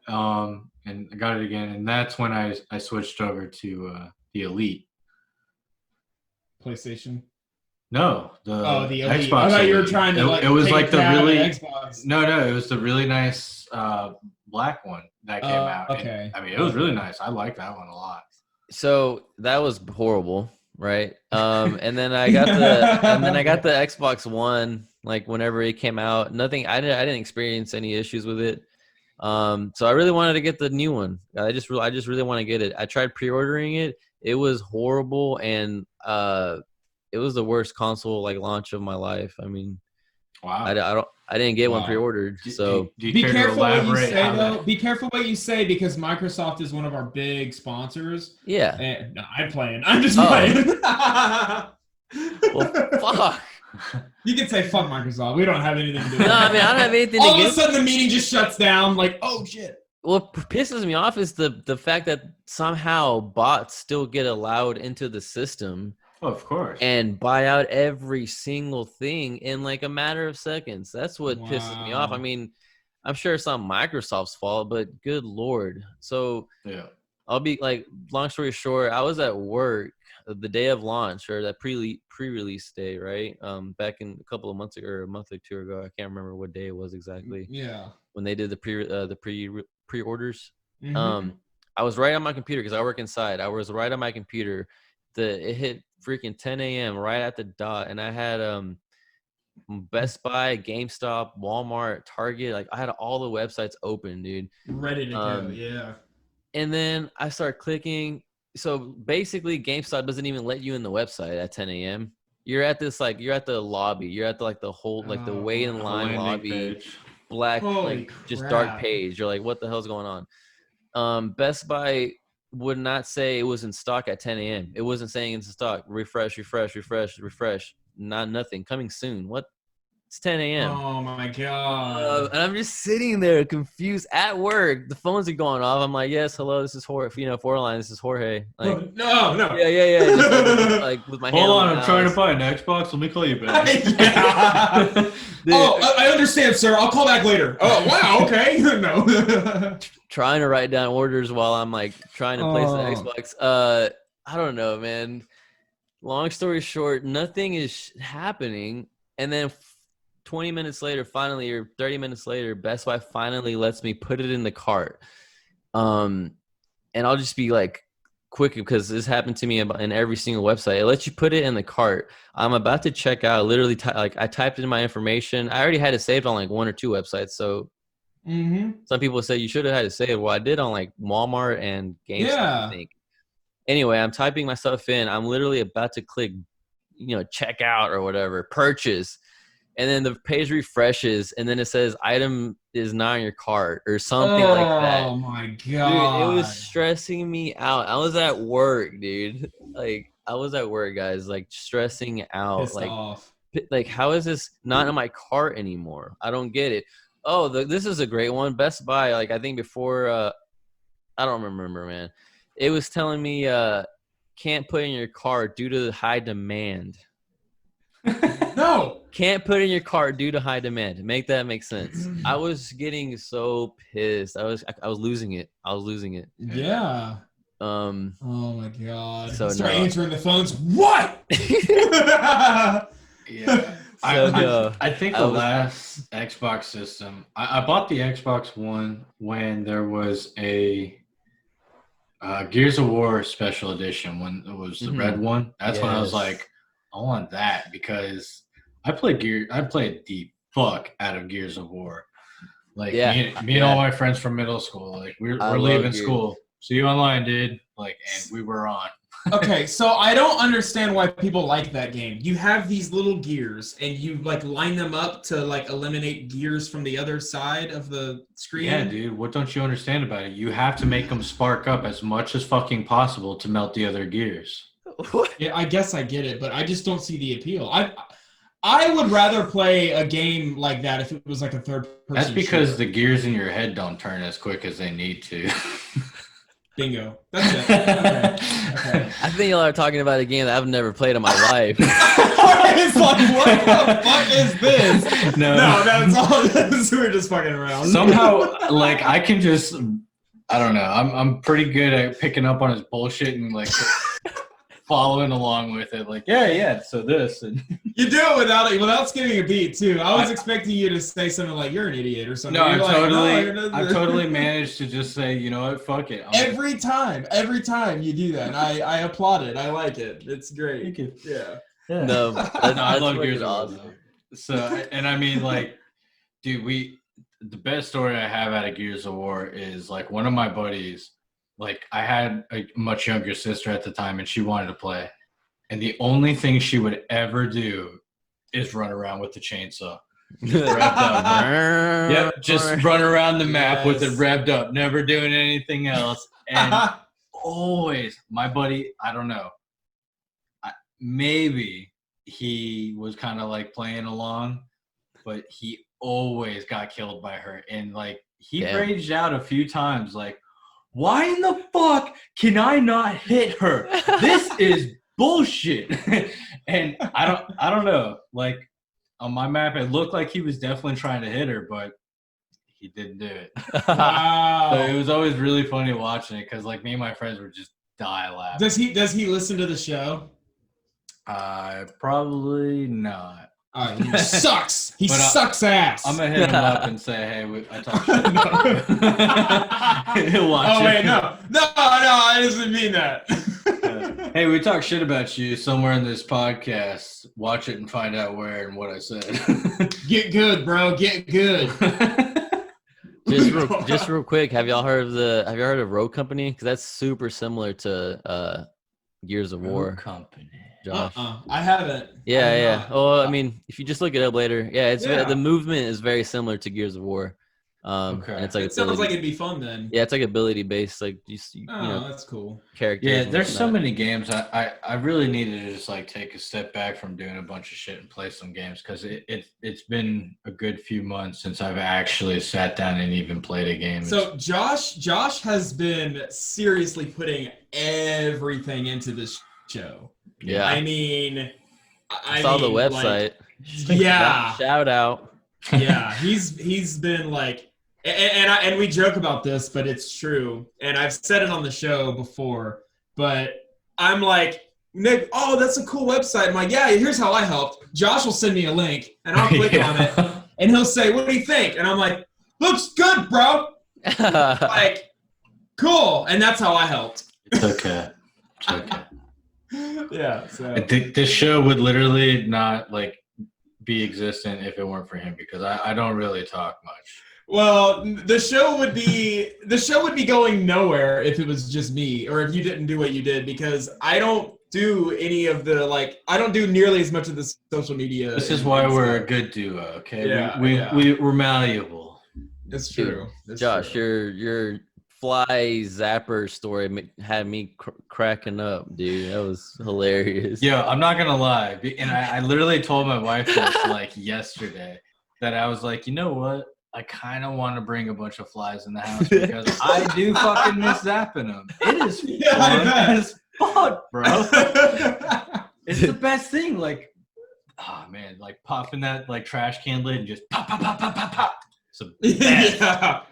and I got it again, and that's when I switched over to the Elite. PlayStation. No, the the Elite. Xbox. I thought you were Elite. trying to It was take like a the cab at really Xbox. no, it was the really nice black one that came out. Okay. And, I mean, it was really nice. I like that one a lot. So that was horrible, right? And then I got the Xbox One, like whenever it came out. I didn't experience any issues with it. So I really wanted to get the new one. I just really want to get it. I tried pre-ordering it. It was horrible, and it was the worst console like launch of my life. I mean, Wow. I didn't get one pre-ordered. So do you be care careful to what you elaborate say, how though. that- Be careful what you say because Microsoft is one of our big sponsors. yeah. And, no, I'm playing. I'm just Oh. playing. Well, fuck. You can say fuck Microsoft. We don't have anything to do with No, it. I mean, I don't have anything All of a against. sudden, the meeting just shuts down. Like, oh shit. What pisses me off is the fact that somehow bots still get allowed into the system Oh, of course. and buy out every single thing in like a matter of seconds. That's what pisses me off. I Wow. mean, I'm sure it's not Microsoft's fault, but good Lord. So Yeah. I'll be like, long story short, I was at work the day of launch or that pre-release day, right? Back in a couple of months ago or a month or 2 ago. I can't remember what day it was exactly. Yeah. When they did the pre-orders. Mhm. I was right on my computer because I work inside. I was right on my computer. It hit freaking 10 a.m. right at the dot, and I had Best Buy, GameStop, Walmart, Target. Like I had all the websites open, dude. Ready to go. Yeah. And then I start clicking. So basically, GameStop doesn't even let you in the website at 10 a.m. You're at the lobby. You're at the whole the wait in line Landing lobby. page. Black, Holy like just crap. dark page. You're like, what the hell's going on? Best Buy would not say it was in stock at 10 a.m. It wasn't saying it's in stock. Refresh. Nothing. Coming soon. What? It's 10 a.m. Oh my god. And I'm just sitting there confused at work. The phones are going off. I'm like, yes, hello, this is Jorge. Line, this is Jorge. Like, no. yeah. Just like with my hand Hold on on, the I'm trying to mouse. buy an Xbox. Let me call you back. Yeah. Dude, I understand, sir. I'll call back later. Oh, wow. Okay. No. trying to write down orders while I'm like trying to place the Oh. Xbox. I don't know, man. Long story short, nothing is happening. And then 20 minutes later, finally, or 30 minutes later, Best Buy finally lets me put it in the cart. And I'll just be like quick because this happened to me in every single website. It lets you put it in the cart. I'm about to check out. Literally, I typed in my information. I already had it saved on like 1 or 2 websites. So some people say you should have had it saved. Well, I did on like Walmart and GameStop, Yeah. I think. Anyway, I'm typing my stuff in. I'm literally about to click, check out or whatever, purchase. And then the page refreshes, and then it says item is not in your cart or something like that. Oh my Dude, god. it was stressing me out. I was at work, dude. Like, I was at work, guys, like stressing out. Pissed off. Like, how is this not in my cart anymore? I don't get it. Oh, this is a great one. Best Buy, like I think before, I don't remember, man. It was telling me can't put in your cart due to the high demand. No. Can't put in your cart due to high demand. Make that make sense. I was getting so pissed. I was losing it. Yeah. Oh my god. So Start no. answering the phones. What? Yeah. I think the last Xbox system, I bought the Xbox One when there was a Gears of War special edition when it was the red one. That's when I was like, I want that because I played the fuck out of Gears of War. Like me and all my friends from middle school, like we're leaving school. See you online, dude. Like, and we were on. Okay, so I don't understand why people like that game. You have these little gears, and you like line them up to like eliminate gears from the other side of the screen. Yeah, dude. What don't you understand about it? You have to make them spark up as much as fucking possible to melt the other gears. Yeah, I guess I get it, but I just don't see the appeal. I would rather play a game like that if it was like a third person. That's because shooter. the gears in your head don't turn as quick as they need to. Bingo. That's it. Okay. I think y'all are talking about a game that I've never played in my life. It's like, what the fuck is this? No, that's all. We're just fucking around. Somehow, like, I can just, I don't know. I'm pretty good at picking up on his bullshit and like following along with it. Like, yeah. So this and you do it without skipping a beat too. I was expecting you to say something like "you're an idiot" or something. no, You're I totally managed to just say, you know what, fuck it. Every time you do that, and I applaud it. I like it. It's great. Thank you. Yeah. No, I love fucking Gears of War. awesome. So, and I mean, like, dude, the best story I have out of Gears of War is like one of my buddies. Like, I had a much younger sister at the time, and she wanted to play. And the only thing she would ever do is run around with the chainsaw. Revved up. Yep, just run around the map with it revved up, never doing anything else. And always, my buddy, I don't know, maybe he was kind of like playing along, but he always got killed by her. And like, he raged out a few times, like, why in the fuck can I not hit her? This is bullshit. And I don't know. Like, on my map, it looked like he was definitely trying to hit her, but he didn't do it. Wow. So it was always really funny watching it because like me and my friends would just die laughing. Does he listen to the show? Probably not. All right, he sucks. He sucks ass. I'm gonna hit him up and say, "Hey, I talked shit about you." He'll watch it. Wait, no, I didn't mean that. Hey, we talk shit about you somewhere in this podcast. Watch it and find out where and what I said. Get good, bro. Get good. Just real quick, have y'all heard of Road Company? Because that's super similar to Gears of War. Road Company. Josh. I haven't. Yeah. Well, I mean, if you just look it up later, the movement is very similar to Gears of War. Okay. And it's like it sounds like it'd be fun then. Yeah, it's like ability based, like you know, that's cool. Characters. Yeah, there's so many games. I really needed to just like take a step back from doing a bunch of shit and play some games because it's been a good few months since I've actually sat down and even played a game. So Josh has been seriously putting everything into this show. Yeah. I mean, I saw the website. Like, yeah. Shout out. Yeah, he's been like, and we joke about this, but it's true. And I've said it on the show before, but I'm like, Nick, oh, that's a cool website. I'm like, yeah, here's how I helped. Josh will send me a link, and I'll click on it, and he'll say, what do you think? And I'm like, looks good, bro. Like, cool. And that's how I helped. It's okay. Yeah. So this show would literally not like be existent if it weren't for him because I don't really talk much. Well, the show would be going nowhere if it was just me or if you didn't do what you did because I don't do any of the I don't do nearly as much of the social media. This is why we're a good duo, okay? Yeah, we're malleable. It's true. Josh, your fly zapper story had me cracking up, dude. That was hilarious. Yeah, I'm not gonna lie, and I literally told my wife this like yesterday that I was like, you know what? I kind of want to bring a bunch of flies in the house because I do fucking miss zapping them. It is fun as fuck, bro. It's the best thing. Like, oh man, like popping that like trash can lid and just pop, pop, pop, pop, pop, pop. It's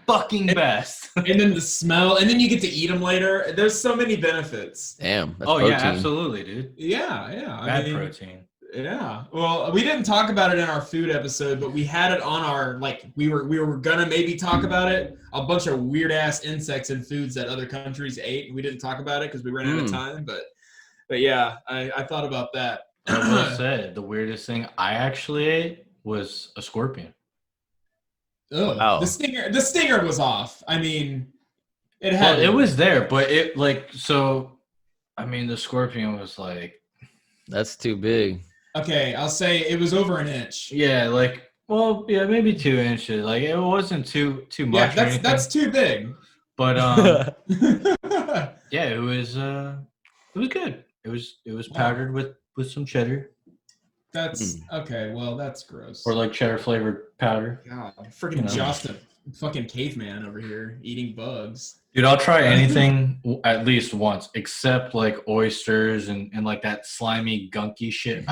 fucking best. And then the smell, and then you get to eat them later. There's so many benefits. Damn. That's protein. Yeah, absolutely, dude. Yeah. Bad protein. Yeah. Well, we didn't talk about it in our food episode, but we had it on our we were gonna maybe talk about it. A bunch of weird ass insects and foods that other countries ate. We didn't talk about it because we ran out of time. But yeah, I thought about that. I will say the weirdest thing I actually ate was a scorpion. Oh, wow. The stinger was off. I mean, it was there, but it I mean, the scorpion was like, that's too big. Okay, I'll say it was over an inch. Yeah, maybe 2 inches. Like it wasn't too much. Yeah, that's too big. But yeah, it was good. It was powdered with some cheddar. That's okay. Well, that's gross. Or like cheddar flavored powder. God, freaking Justin, fucking caveman over here eating bugs. Dude, I'll try anything at least once, except like oysters and like that slimy, gunky shit.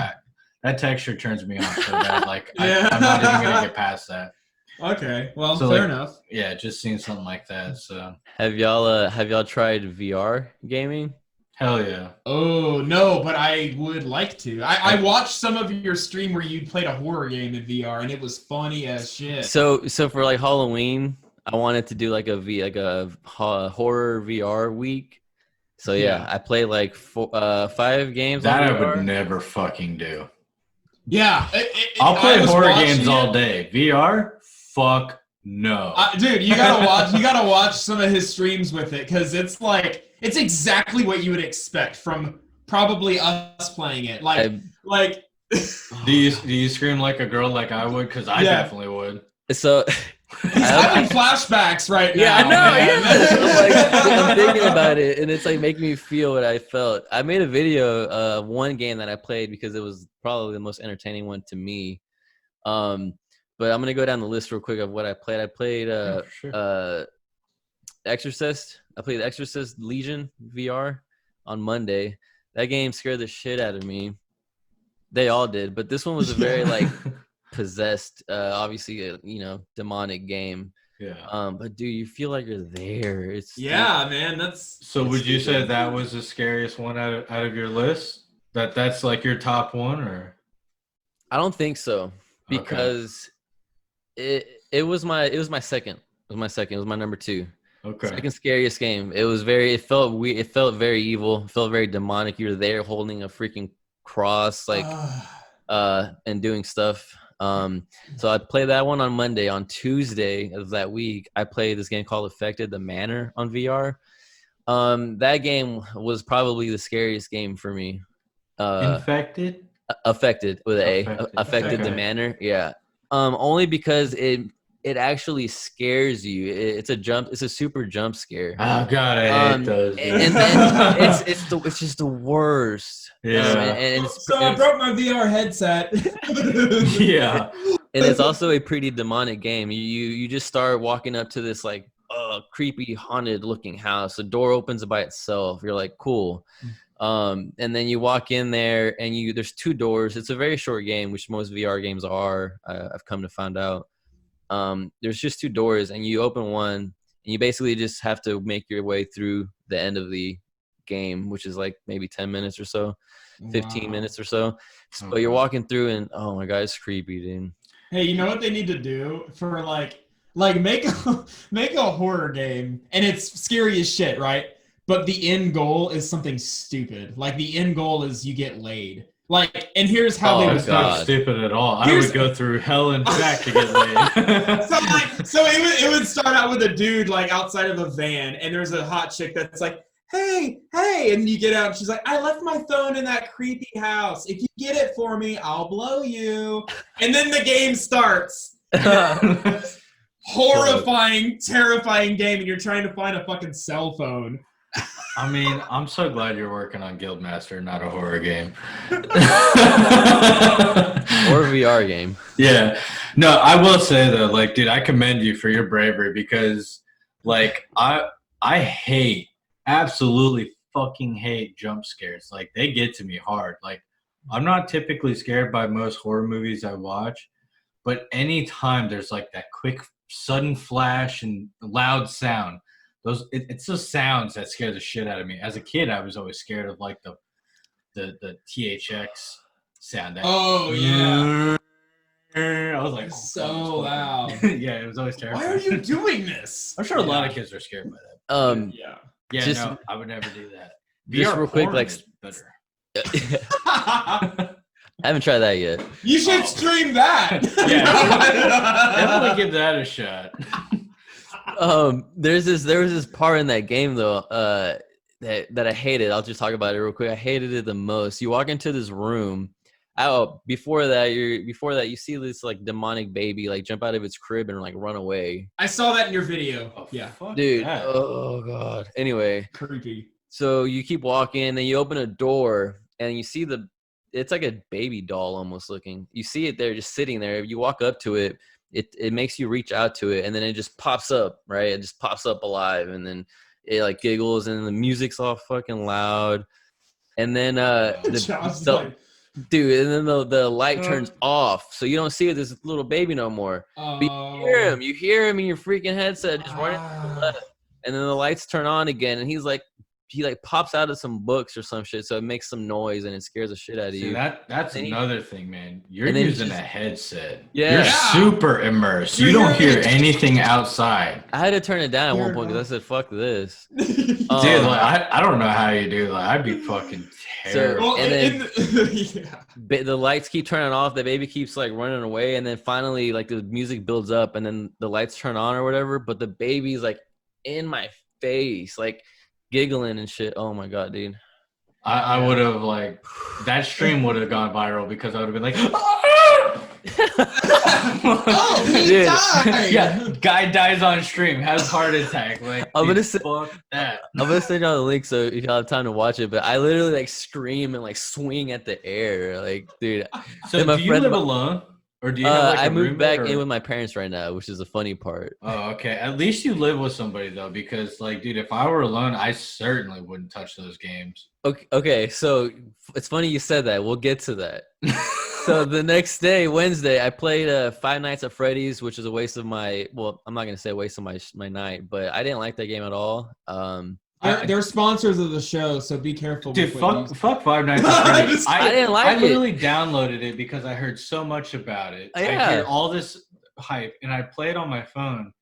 That texture turns me on so bad. Like, I'm not even going to get past that. Okay, well, So, fair like, enough. Yeah, just seeing something like that. So Have y'all tried VR gaming? hell yeah. Oh, no, but I would like to. I watched some of your stream where you played a horror game in VR, and it was funny as shit. So for like Halloween, I wanted to do like a horror VR week. So yeah, I played like 5 games. That on I VR. would never fucking do. Yeah. I'll play horror games all day. VR? Fuck no. Dude, you gotta watch some of his streams with it, because it's exactly what you would expect from probably us playing it. Do you scream like a girl like I would? Because I definitely would. So he's having flashbacks right now. Yeah, I know. Man. Yeah. I'm thinking about it, and it's like making me feel what I felt. I made a video of one game that I played because it was probably the most entertaining one to me. But I'm gonna go down the list real quick of what I played. I played Exorcist. I played Exorcist Legion VR on Monday. That game scared the shit out of me. They all did, but this one was a very like possessed, obviously demonic game. Yeah. But dude, you feel like you're there. Man, that's So would you say that was the scariest one out of your list? That's like your top one, or? I don't think so, because it was my second. It was my number 2. Okay. Second scariest game. It felt weird. It felt very evil. It felt very demonic. You're there holding a freaking cross, like, and doing stuff. So I played that one on Monday. On Tuesday of that week, I played this game called Affected the Manor on VR. That game was probably the scariest game for me. Infected? Affected with an A. Affected the Okay. Manor. Yeah. Only because it actually scares you. It's a super jump scare. Oh god, I hate those. And then it's just the worst. Yeah. I broke my VR headset. Yeah. And it's also a pretty demonic game. You just start walking up to this like creepy haunted looking house. The door opens by itself. You're like, cool. And then you walk in there and there's 2 doors. It's a very short game, which most VR games are. I've come to find out. There's just 2 doors, and you open one, and you basically just have to make your way through the end of the game, which is like maybe 10 minutes or so, 15 minutes or so. But you're walking through, and oh my god, it's creepy, dude. Hey, you know what they need to do for like make a horror game, and it's scary as shit, right? But the end goal is something stupid. Like the end goal is you get laid. Like, and here's how they would That's not stupid at all. I would go through hell and back to get laid. so it would start out with a dude like outside of a van, and there's a hot chick that's like, hey, and you get out, and she's like, I left my phone in that creepy house. If you get it for me, I'll blow you. And then the game starts. Horrifying, terrifying game, and you're trying to find a fucking cell phone. I mean, I'm so glad you're working on Guildmaster, not a horror game. Or a VR game. Yeah. No, I will say though, like, dude, I commend you for your bravery, because like I absolutely fucking hate jump scares. Like, they get to me hard. Like, I'm not typically scared by most horror movies I watch, but anytime there's like that quick sudden flash and loud sound, it's those sounds that scare the shit out of me. As a kid, I was always scared of like the THX sound. Oh yeah. I was like, so loud. Yeah, it was always terrifying. Why are you doing this? I'm sure a lot of kids are scared by that. Yeah. No, I would never do that. Just VR real quick, porn like, is better. I haven't tried that yet. You should stream that. Definitely give that a shot. There was this part in that game though, that I hated. I'll just talk about it real quick. I hated it the most. You walk into this room. Before that, you see this like demonic baby like jump out of its crib and like run away. I saw that in your video. Oh, yeah, dude. that. Oh god. Anyway, creepy. so you keep walking, then you open a door, and you see the it's like a baby doll almost looking. You see it there, just sitting there. If you walk up to it, it makes you reach out to it, and then it just pops up, right? It just pops up alive, and then it like giggles, and the music's all fucking loud, and then dude, and then the light turns off, so you don't see this little baby no more. But you hear him in your freaking headset just running to the left, and then the lights turn on again, and he pops out of some books or some shit, so it makes some noise and it scares the shit out of you. That's another thing, man. You're using a headset. Yeah. You're super immersed. You don't hear anything outside. I had to turn it down at one point because I said, "Fuck this." Dude, I don't know how you do. Like, I'd be fucking terrible. So, and then the lights keep turning off. The baby keeps like running away, and then finally, like the music builds up, and then the lights turn on or whatever. But the baby's like in my face, like giggling and shit. Oh my god, dude. I would have like that stream would have gone viral because I would have been like, oh, he died. Yeah, guy dies on stream, has heart attack. Like, I'm gonna fuck that. I'm gonna send y'all the link so if y'all have time to watch it. But I literally like scream and like swing at the air, like, dude. So do you live alone? Or do you have like I moved back in with my parents right now, which is the funny part. Oh, okay. At least you live with somebody though, because like, dude, if I were alone, I certainly wouldn't touch those games. Okay, so it's funny you said that. We'll get to that. So the next day, Wednesday, I played Five Nights at Freddy's, which is a waste of my. Well, I'm not gonna say a waste of my night, but I didn't like that game at all. They're sponsors of the show, so be careful. Dude, fuck Five Nights at Freddy's. I didn't like it. I literally downloaded it because I heard so much about it. Yeah. I hear all this hype, and I play it on my phone,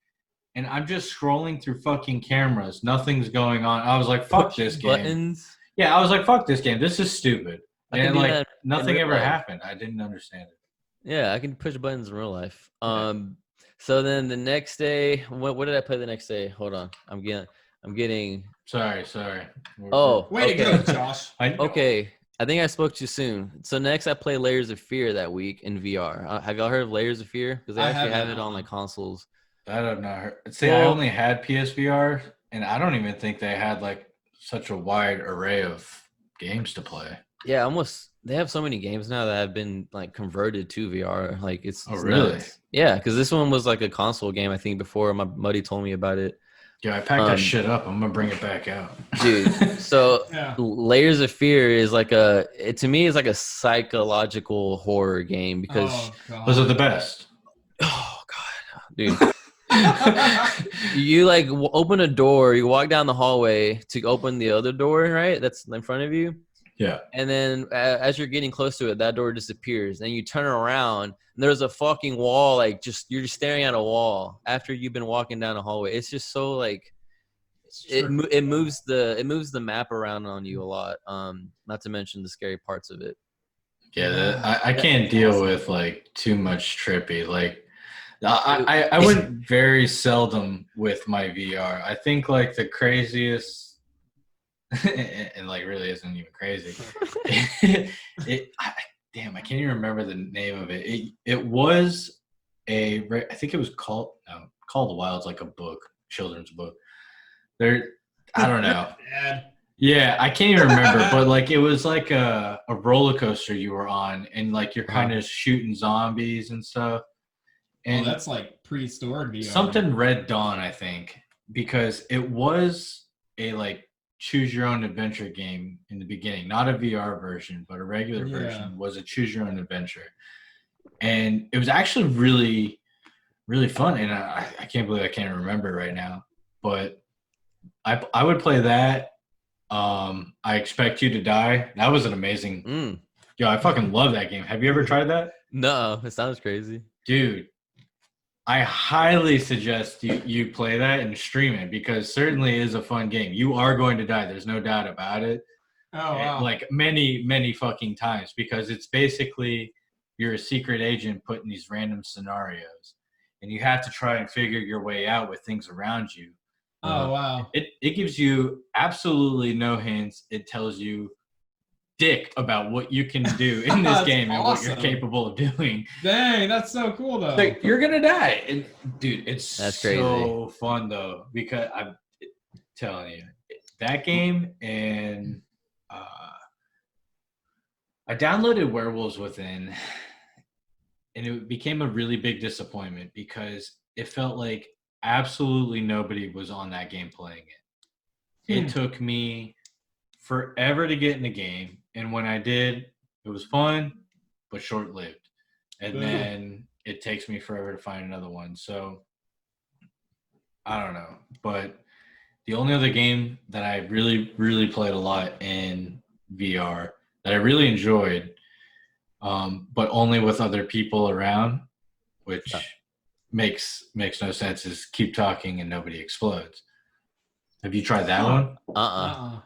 and I'm just scrolling through fucking cameras. Nothing's going on. I was like, fuck this game. Buttons. Yeah, I was like, fuck this game. This is stupid. And like nothing ever life. happened. I didn't understand it. Yeah, I can push buttons in real life. So then the next day, what did I play the next day? Hold on, I'm getting. Sorry. Way to go, Josh. Okay, I think I spoke too soon. So next, I play Layers of Fear that week in VR. Have y'all heard of Layers of Fear? Because they actually have it on like consoles. I don't know. See, I only had PSVR, and I don't even think they had like such a wide array of games to play. Yeah, almost. They have so many games now that have been like converted to VR. Like it's really? Nuts. Yeah, because this one was like a console game. I think before my buddy told me about it. Yeah, I packed that shit up. I'm gonna bring it back out, dude. So Layers of Fear is like to me, it's like a psychological horror game because those are the best. Oh god, dude. You like open a door, you walk down the hallway to open the other door, right? That's in front of you. Yeah. And then as you're getting close to it, that door disappears. Then you turn around and there's a fucking wall, like you're just staring at a wall after you've been walking down the hallway. It's just so like it moves the map around on you a lot. Not to mention the scary parts of it. Yeah, I can't deal with like too much trippy. Like I went very seldom with my VR. I think like the craziest and like really isn't even crazy. Damn, I can't even remember the name of it. It was I think it was Call the Wild's like a book, children's book. I don't know. Yeah, I can't even remember, but like it was like a roller coaster you were on, and like you're kind of shooting zombies and stuff. And that's like prehistoric VR. Something Red Dawn, I think, because it was a like choose your own adventure game in the beginning, not a VR version, but a regular version was a choose your own adventure. And it was actually really, really fun. And I can't believe I can't remember right now, but I would play that. I Expect You to Die. That was an amazing. Yo, I fucking love that game. Have you ever tried that? No, it sounds crazy. Dude, I highly suggest you play that and stream it because certainly is a fun game. You are going to die. There's no doubt about it. Oh, wow. Like many, many fucking times because it's basically you're a secret agent put in these random scenarios and you have to try and figure your way out with things around you. Oh, wow. It gives you absolutely no hints. It tells you dick about what you can do in this game and what you're capable of doing. Dang, that's so cool though. Like, you're gonna die, and dude, that's crazy. So fun though because I'm telling you that game and I downloaded Werewolves Within, and it became a really big disappointment because it felt like absolutely nobody was on that game playing it. It took me forever to get in the game, and when I did, it was fun, but short-lived. And then it takes me forever to find another one. So I don't know, but the only other game that I really, really played a lot in VR that I really enjoyed, but only with other people around, which makes no sense, is Keep Talking and Nobody Explodes. Have you tried that one?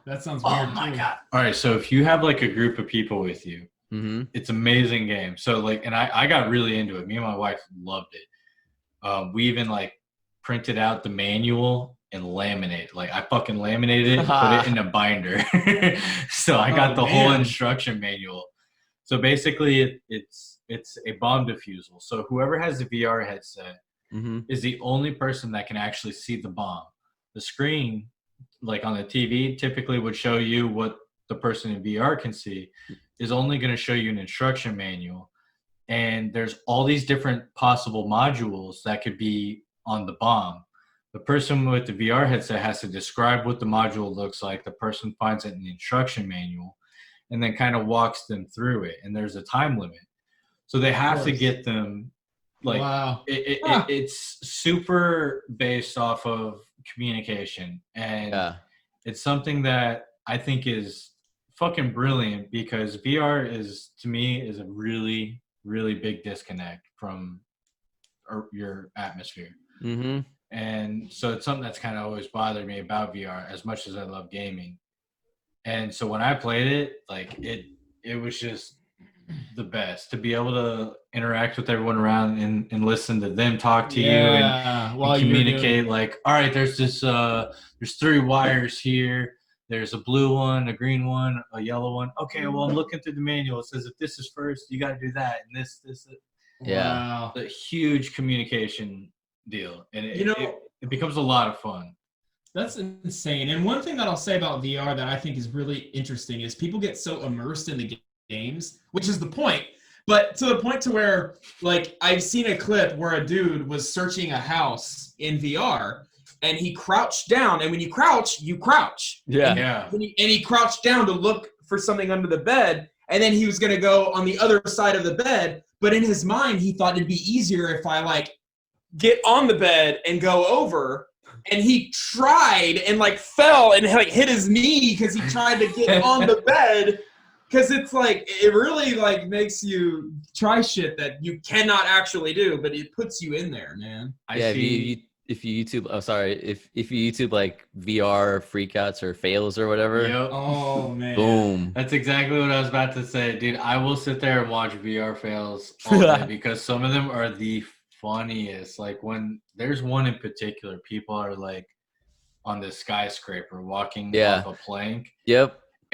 That sounds weird. Oh my god! All right, so if you have like a group of people with you, it's an amazing game. So like, and I got really into it. Me and my wife loved it. We even like printed out the manual and laminated. Like I fucking laminated it, put it in a binder. So I got the whole instruction manual. So basically, it's a bomb defusal. So whoever has the VR headset is the only person that can actually see the bomb. The screen, like on the TV, typically would show you what the person in VR can see, is only going to show you an instruction manual. And there's all these different possible modules that could be on the bomb. The person with the VR headset has to describe what the module looks like. The person finds it in the instruction manual and then kind of walks them through it. And there's a time limit. So they have to get them, like, it's super based off of communication. And it's something that I think is fucking brilliant because VR is, to me, is a really, really big disconnect from your atmosphere. And so it's something that's kind of always bothered me about VR as much as I love gaming. And so when I played it, like it was just the best to be able to interact with everyone around and listen to them talk to you and communicate. Like, all right, there's this there's 3 wires here. There's a blue one, a green one, a yellow one. Okay, well, I'm looking through the manual. It says if this is first, you got to do that, and this. Yeah, the huge communication deal, and it becomes a lot of fun. That's insane. And one thing that I'll say about VR that I think is really interesting is people get so immersed in the games, which is the point, but to the point to where, like, I've seen a clip where a dude was searching a house in VR and he crouched down, and when you crouch, you crouch. And he crouched down to look for something under the bed, and then he was going to go on the other side of the bed, but in his mind he thought it'd be easier if I like get on the bed and go over. And he tried and like fell and like hit his knee because he tried to get on the bed. Because it's like, it really like makes you try shit that you cannot actually do, but it puts you in there, man. If you YouTube, if you YouTube like VR freakouts or fails or whatever. Oh man. Boom. That's exactly what I was about to say, dude. I will sit there and watch VR fails all day because some of them are the funniest. Like when there's one in particular, people are like on this skyscraper walking off a plank.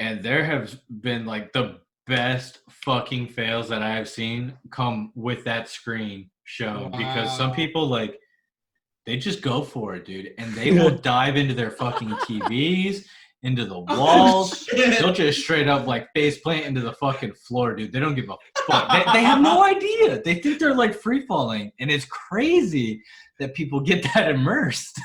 And there have been like the best fucking fails that I have seen come with that screen shown because some people like they just go for it, dude, and they will dive into their fucking TVs, into the walls. They'll just straight up like face plant into the fucking floor, dude. They don't give a fuck. They have no idea. They think they're like free falling, and it's crazy that people get that immersed.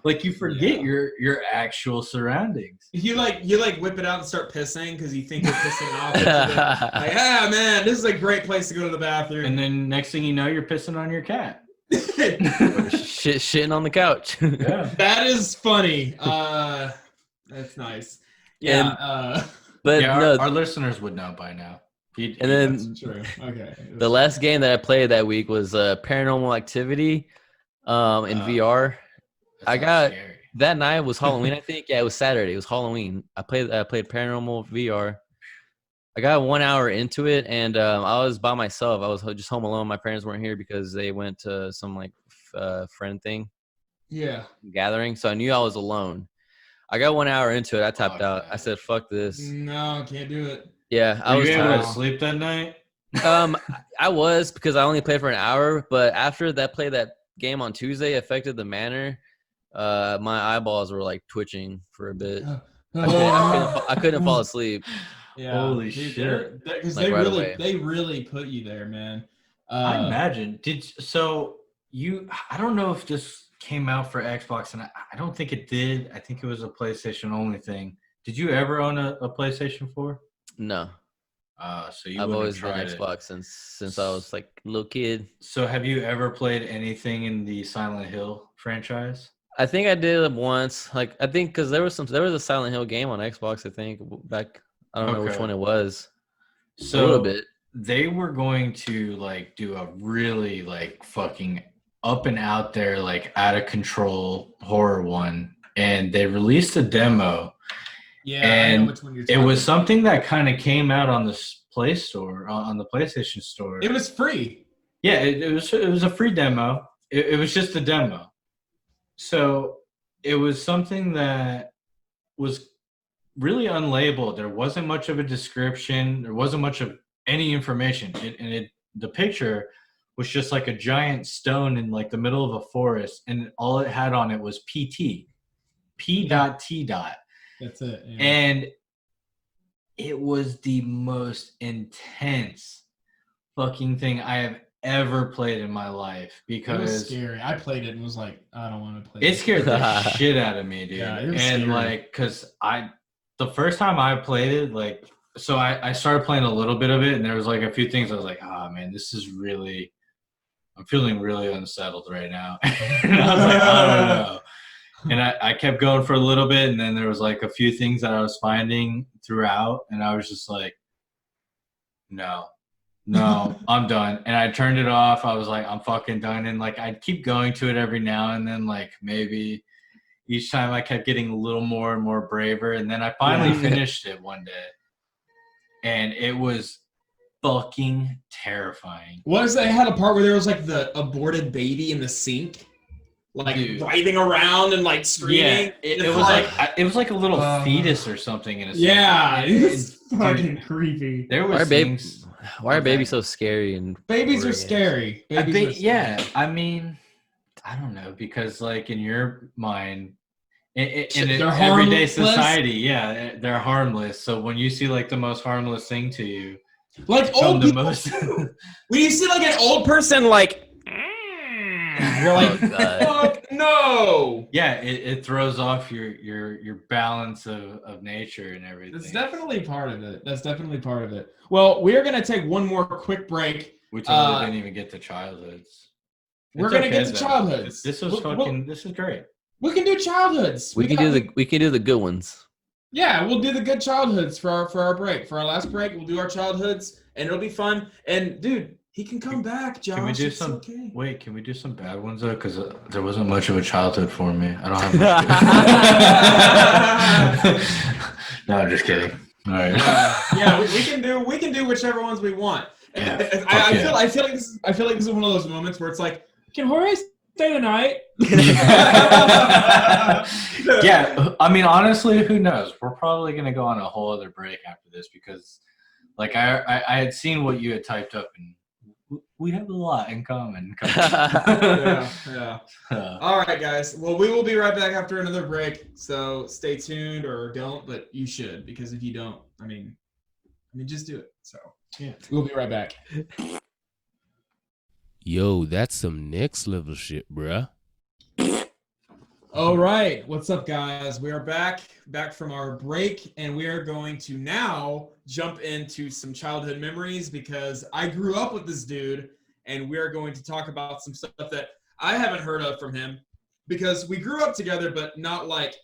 Like you forget your actual surroundings. You like whip it out and start pissing because you think you're pissing off. Like, man, this is a great place to go to the bathroom. And then next thing you know, you're pissing on your cat. Shitting on the couch. That is funny. That's nice. But our listeners would know by now. And then that's true. Okay. The last game that I played that week was Paranormal Activity in VR. I got scary. That night was Halloween, I think. Yeah, it was Saturday. It was Halloween. I played Paranormal VR. I got 1 hour into it, and I was by myself. I was just home alone. My parents weren't here because they went to some like friend thing, gathering. So I knew I was alone. I got 1 hour into it. I tapped out. I said, "Fuck this." No, can't do it. Yeah, I was able to sleep that night. I was because I only played for an hour. But after that game on Tuesday affected the manor, my eyeballs were like twitching for a bit. I couldn't fall asleep. Yeah. Holy dude, shit. because Like, right away. they really put you there, man. I imagine. I don't know if this came out for Xbox, and I don't think it did. I think it was a PlayStation only thing. Did you ever own a PlayStation 4? No, So you I've wouldn't always have been tried it. Xbox since I was like a little kid. So have you ever played anything in the Silent Hill franchise? I think I did it once. Like I think because there was a Silent Hill game on Xbox. I think back. I don't know which Okay. one it was. So A little bit. they were going to like do a really like fucking up and out there, like out of control horror one, and they released a demo. Yeah, and I know which one you're talking it was about. something that kind of came out on the Play Store, on the PlayStation Store. It was free. Yeah, it was a free demo. It was just a demo. So it was something that was really unlabeled. There wasn't much of a description. There wasn't much of any information. The picture was just like a giant stone in like the middle of a forest, and all it had on it was PT, P.T. That's it. Yeah. And it was the most intense fucking thing I have ever played in my life, It was because scary. I played it and was like, I don't want to play. it this. scared the shit out of me, dude. Yeah, it was and scary. like, cause the first time I played it, like, so I started playing a little bit of it, and there was like a few things I was like, oh man, I'm feeling really unsettled right now. And I was like, I don't know. And I kept going for a little bit, and then there was like a few things that I was finding throughout, and I was just like, no, I'm done. And I turned it off. I was like, I'm fucking done. And like, I'd keep going to it every now and then, like maybe each time I kept getting a little more and more braver. And then I finally finished it one day, and it was fucking terrifying. They had a part where there was like the aborted baby in the sink, like Dude. writhing around and like screaming. Yeah, it was like a little fetus or something in a sink. Yeah, it was Dude, fucking creepy. There was things. Why are babies so scary? And Babies are boring? scary. I Babies are scary. yeah, I mean, I don't know, because like in your mind, in an They're everyday harmless? society, yeah, they're harmless. So when you see like the most harmless thing to you, Like from old the people. most, When you see like an old person, like you're like, Oh, God. fuck no. yeah, it throws off your balance of nature and everything. That's definitely part of it. Well, we're gonna take one more quick break. We totally didn't even get to childhoods. We're It's gonna okay, get to though. childhoods. This was fucking. This is great. We can do childhoods. We can do the good ones. Yeah, we'll do the good childhoods for our break. For our last break, we'll do our childhoods, and it'll be fun. And dude, he can come back, Josh. Can we do It's some? okay. Wait, can we do some bad ones though? Because there wasn't much of a childhood for me. I don't have much. No, I'm just kidding. All right. Yeah, we can do whichever ones we want. Yeah, I feel like this is one of those moments where it's like, can Jorge stay tonight? Yeah, I mean, honestly, who knows? We're probably gonna go on a whole other break after this, because, like, I had seen what you had typed up, and we have a lot in common. Yeah. All right, guys. Well, we will be right back after another break. So stay tuned, or don't, but you should, because if you don't, I mean, just do it. So Yeah. we'll be right back. Yo, that's some next level shit, bruh. All right, what's up, guys? We are back from our break, and we are going to now jump into some childhood memories, because I grew up with this dude, and we are going to talk about some stuff that I haven't heard of from him, because we grew up together, but not like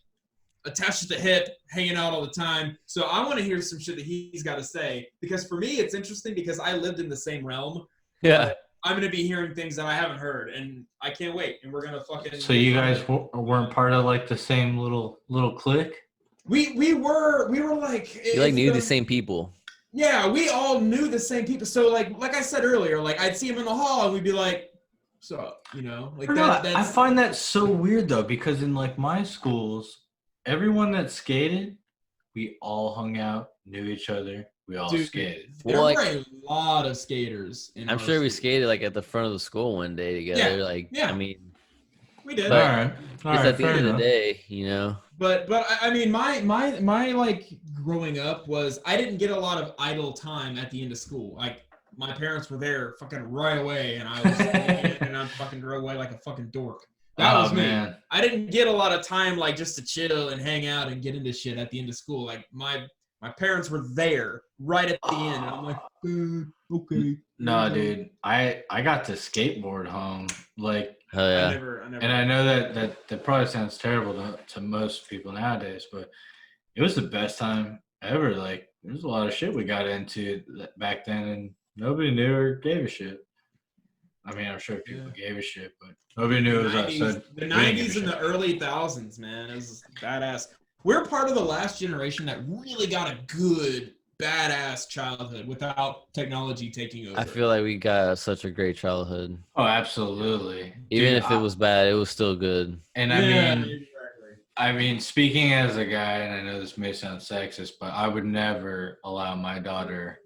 attached at the hip, hanging out all the time. So I want to hear some shit that he's got to say, because for me, it's interesting because I lived in the same realm. Yeah. I'm going to be hearing things that I haven't heard, and I can't wait. And we're going to fucking... So you guys weren't part of like the same little clique? We were like... You like knew the same people. Yeah, we all knew the same people. So like I said earlier, like I'd see him in the hall and we'd be like, "What's up?" You know, like that. I find that so weird though, because in like my schools, everyone that skated, we all hung out, knew each other, we all skated. There Well, were like, a lot of skaters. I'm sure we skated like at the front of the school one day together. Yeah, Like, yeah. I mean, We did. But All right. just at the end of the day, you know. But I mean, my like growing up was I didn't get a lot of idle time at the end of school. Like my parents were there fucking right away, and I was and I fucking drove away like a fucking dork. That was me. Man. I didn't get a lot of time like just to chill and hang out and get into shit at the end of school. Like my parents were there right at the end, and I'm like, okay. No, dude. I got to skateboard home. Like, Oh yeah. I never. and I know that probably sounds terrible to most people nowadays, but it was the best time ever. Like, there's a lot of shit we got into back then, and nobody knew or gave a shit. I mean, I'm sure people gave a shit, but nobody knew it was us. So the 90s and the early thousands, man, it was badass. We're part of the last generation that really got a good, badass childhood without technology taking over. I feel like we got such a great childhood. Oh, absolutely. Even if it was bad, it was still good. And I mean, speaking as a guy, and I know this may sound sexist, but I would never allow my daughter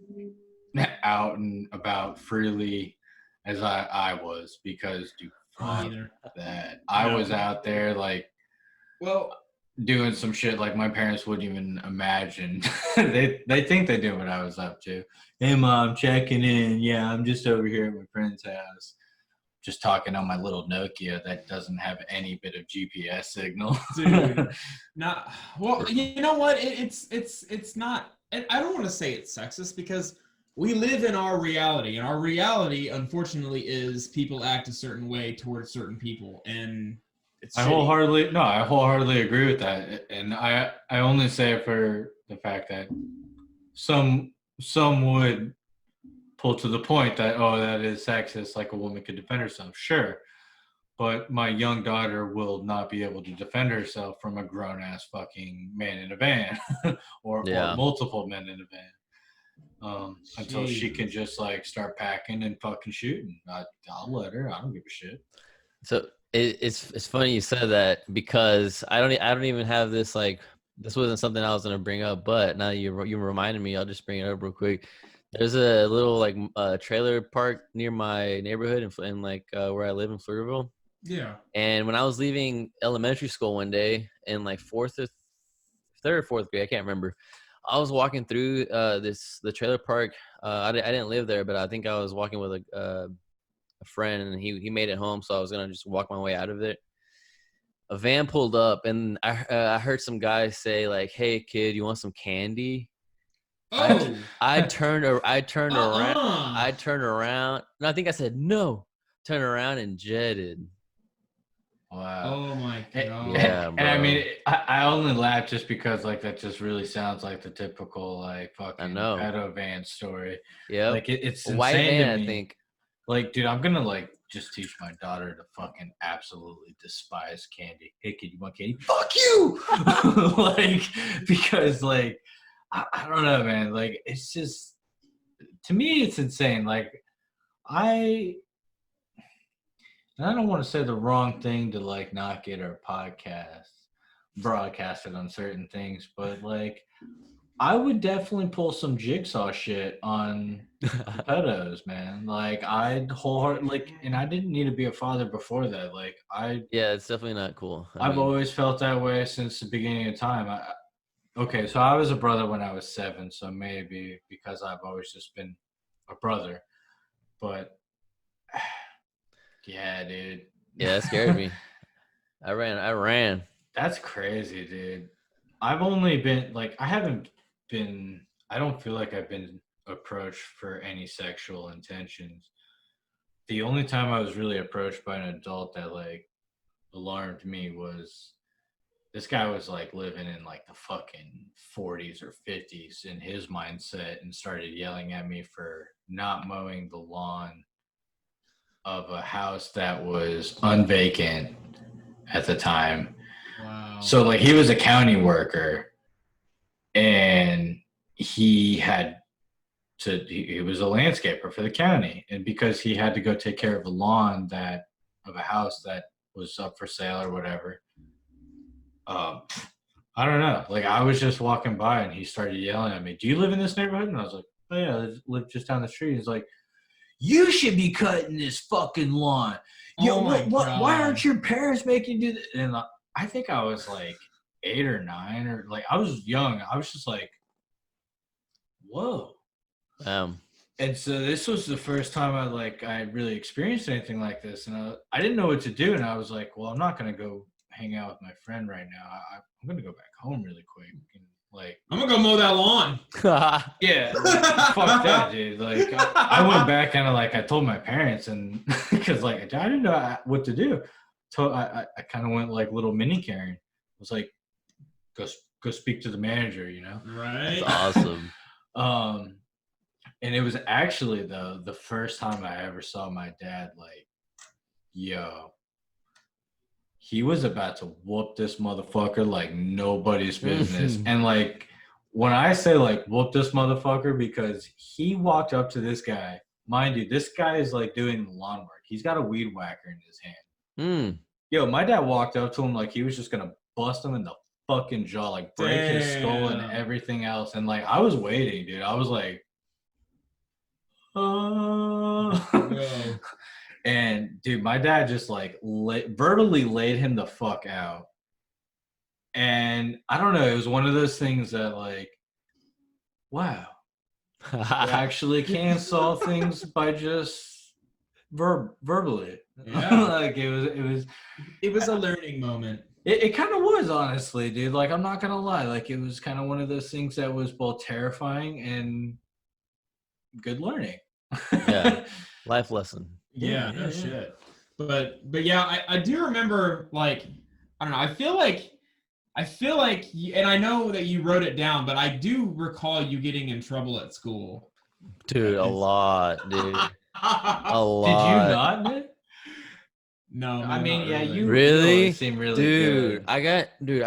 out and about freely as I was, because dude, fuck that. I was out there like, doing some shit like my parents wouldn't even imagine. they think they knew what I was up to. Hey mom, checking in. Yeah, I'm just over here at my friend's house, just talking on my little Nokia that doesn't have any bit of GPS signal. Dude, not well. You know what? It's not. I don't want to say it's sexist, because we live in our reality, and our reality, unfortunately, is people act a certain way towards certain people, and it's. I wholeheartedly agree with that, and I only say it for the fact that some would pull to the point that, oh, that is sexist, like a woman could defend herself. Sure, but my young daughter will not be able to defend herself from a grown ass fucking man in a van, or multiple men in a van. Until she can just like start packing and fucking shooting. I'll let her. I don't give a shit. So it's funny you said that, because I don't even have this, like, this wasn't something I was gonna bring up, but now you reminded me, I'll just bring it up real quick. There's a little like trailer park near my neighborhood in like where I live in Fleurville. Yeah. And when I was leaving elementary school one day in like third or fourth grade, I can't remember, I was walking through the trailer park. I didn't live there, but I think I was walking with a friend, and he made it home, so I was gonna just walk my way out of it. A van pulled up, and I heard some guy say like, "Hey kid, you want some candy?" Oh. I turned around. No, I think I said no. Turned around and jetted. Wow. Oh my god. Yeah, and I mean, I only laugh just because like that just really sounds like the typical like fucking pedo van story. Yeah. Like it's a white van, I think. Like, dude, I'm gonna like just teach my daughter to fucking absolutely despise candy. Hey kid, you want candy? Fuck you! Like, because like I don't know, man. Like, it's just, to me, it's insane. Like, I don't want to say the wrong thing to like not get our podcast broadcasted on certain things, but like, I would definitely pull some jigsaw shit on the pedos, man. Like, I'd wholeheartedly, like, and I didn't need to be a father before that. Like, yeah, it's definitely not cool. I've always felt that way since the beginning of time. Okay, so I was a brother when I was 7, so maybe because I've always just been a brother. But yeah, dude. Yeah, that scared me. I ran. That's crazy, dude. I've only been like, I don't feel like I've been approached for any sexual intentions. The only time I was really approached by an adult that like alarmed me was, this guy was like living in like the fucking 40s or 50s in his mindset, and started yelling at me for not mowing the lawn of a house that was unvacant at the time. Wow. So like, he was a county worker, and he was a landscaper for the county, and because he had to go take care of a lawn of a house that was up for sale or whatever, I don't know. Like, I was just walking by, and he started yelling at me, "Do you live in this neighborhood?" And I was like, "Oh yeah, I live just down the street." He's like, you should be cutting this fucking lawn. Yo, Oh my why aren't God. your parents making you do that? And I think I was like 8 or 9, or like I was young. I was just like, whoa. And so this was the first time I really experienced anything like this, and I didn't know what to do, and I was like, well, I'm not gonna go hang out with my friend right now. I'm gonna go back home really quick, and like I'm gonna go mow that lawn. yeah, fuck that, dude. Like I went back and I told my parents, and because like I didn't know what to do. So I kind of went like little mini Karen. I was like, go speak to the manager, you know? Right. That's awesome. And it was actually the first time I ever saw my dad. Like, yo, he was about to whoop this motherfucker like nobody's business. And like, when I say like whoop this motherfucker, because he walked up to this guy, mind you, this guy is like doing lawn work. He's got a weed whacker in his hand. Yo, my dad walked up to him like he was just gonna bust him in the fucking jaw, like break his skull and everything else. And like, I was waiting, dude. I was like, and dude, my dad just like verbally laid him the fuck out. And I don't know, it was one of those things that like, wow, you actually can solve things by just verbally. Yeah. Like it was a learning moment. It kind of was, honestly, dude. Like, I'm not gonna lie, like it was kind of one of those things that was both terrifying and good learning. Yeah, life lesson. Yeah, no shit. But yeah, I do remember, like, I don't know. I feel like, and I know that you wrote it down, but I do recall you getting in trouble at school. Dude, a lot, dude. A lot. Did you not, man? No, man, I mean, yeah, really. you Really? seem really Dude, good. I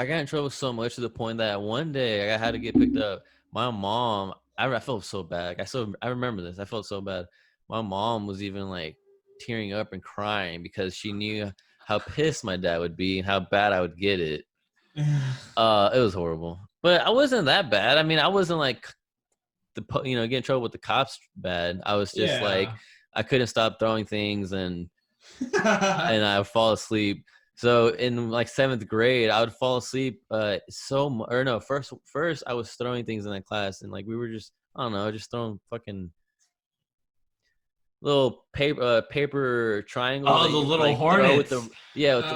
got in trouble so much to the point that one day I had to get picked up. My mom, I felt so bad. I remember this. I felt so bad. My mom was even like tearing up and crying because she knew how pissed my dad would be and how bad I would get it. It was horrible, but I wasn't that bad. I mean, I wasn't like get in trouble with the cops bad. I was just like, I couldn't stop throwing things and I would fall asleep. So in like 7th grade, I would fall asleep. First I was throwing things in that class, and like we were just, I don't know, just throwing fucking little paper triangle. Oh, the little hornets. You would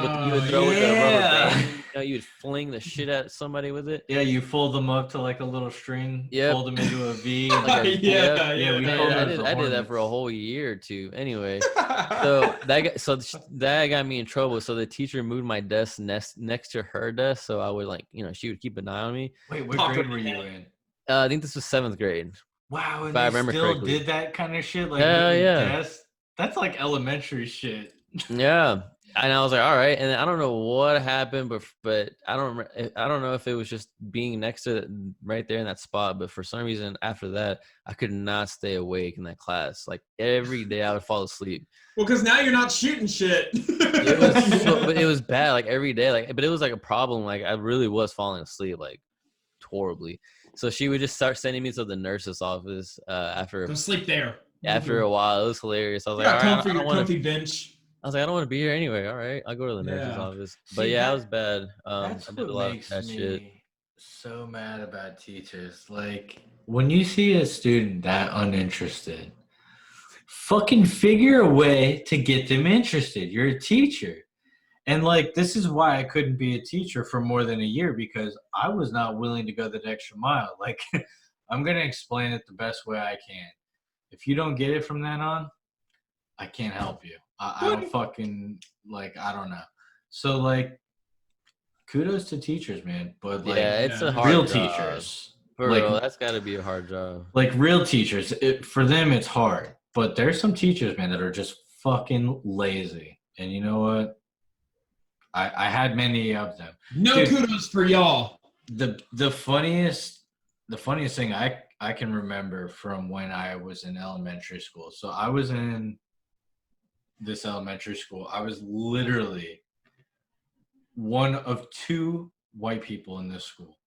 throw with the rubber band. You know, you'd fling the shit at somebody with it. Yeah, you fold them up to like a little string. Yep. Fold them into a V. I did that for a whole year or two. Anyway, so that got me in trouble. So the teacher moved my desk next to her desk, so I would she would keep an eye on me. Wait, what grade were you in? I think this was 7th grade. Wow, and if I they remember still correctly. did that kind of shit? Like, yeah. That's like elementary shit. Yeah. And I was like, all right. And I don't know what happened, but I don't know if it was just being next to it right there in that spot. But for some reason, after that, I could not stay awake in that class. Like every day, I would fall asleep. Well, because now you're not shooting shit. But it was bad. Like every day, but it was like a problem. Like I really was falling asleep, like horribly. So she would just start sending me to the nurse's office after. Go sleep there. After a while, it was hilarious. I was like, all right, comfy bench. I was like, I don't want to be here anyway. All right, I'll go to the nurse's office. But yeah, it was bad. That's I did a lot of that shit. So mad about teachers. Like when you see a student that uninterested, fucking figure a way to get them interested. You're a teacher. And like, this is why I couldn't be a teacher for more than a year, because I was not willing to go the extra mile. Like, I'm going to explain it the best way I can. If you don't get it from then on, I can't help you. I don't fucking, like, I don't know. So, like, kudos to teachers, man. But, like, it's a hard real job. teachers. For like, real, that's got to be a hard job. Like, real teachers, for them, it's hard. But there's some teachers, man, that are just fucking lazy. And you know what? I had many of them. No kudos for y'all. The funniest thing I can remember from when I was in elementary school. So I was in this elementary school. I was literally one of 2 white people in this school.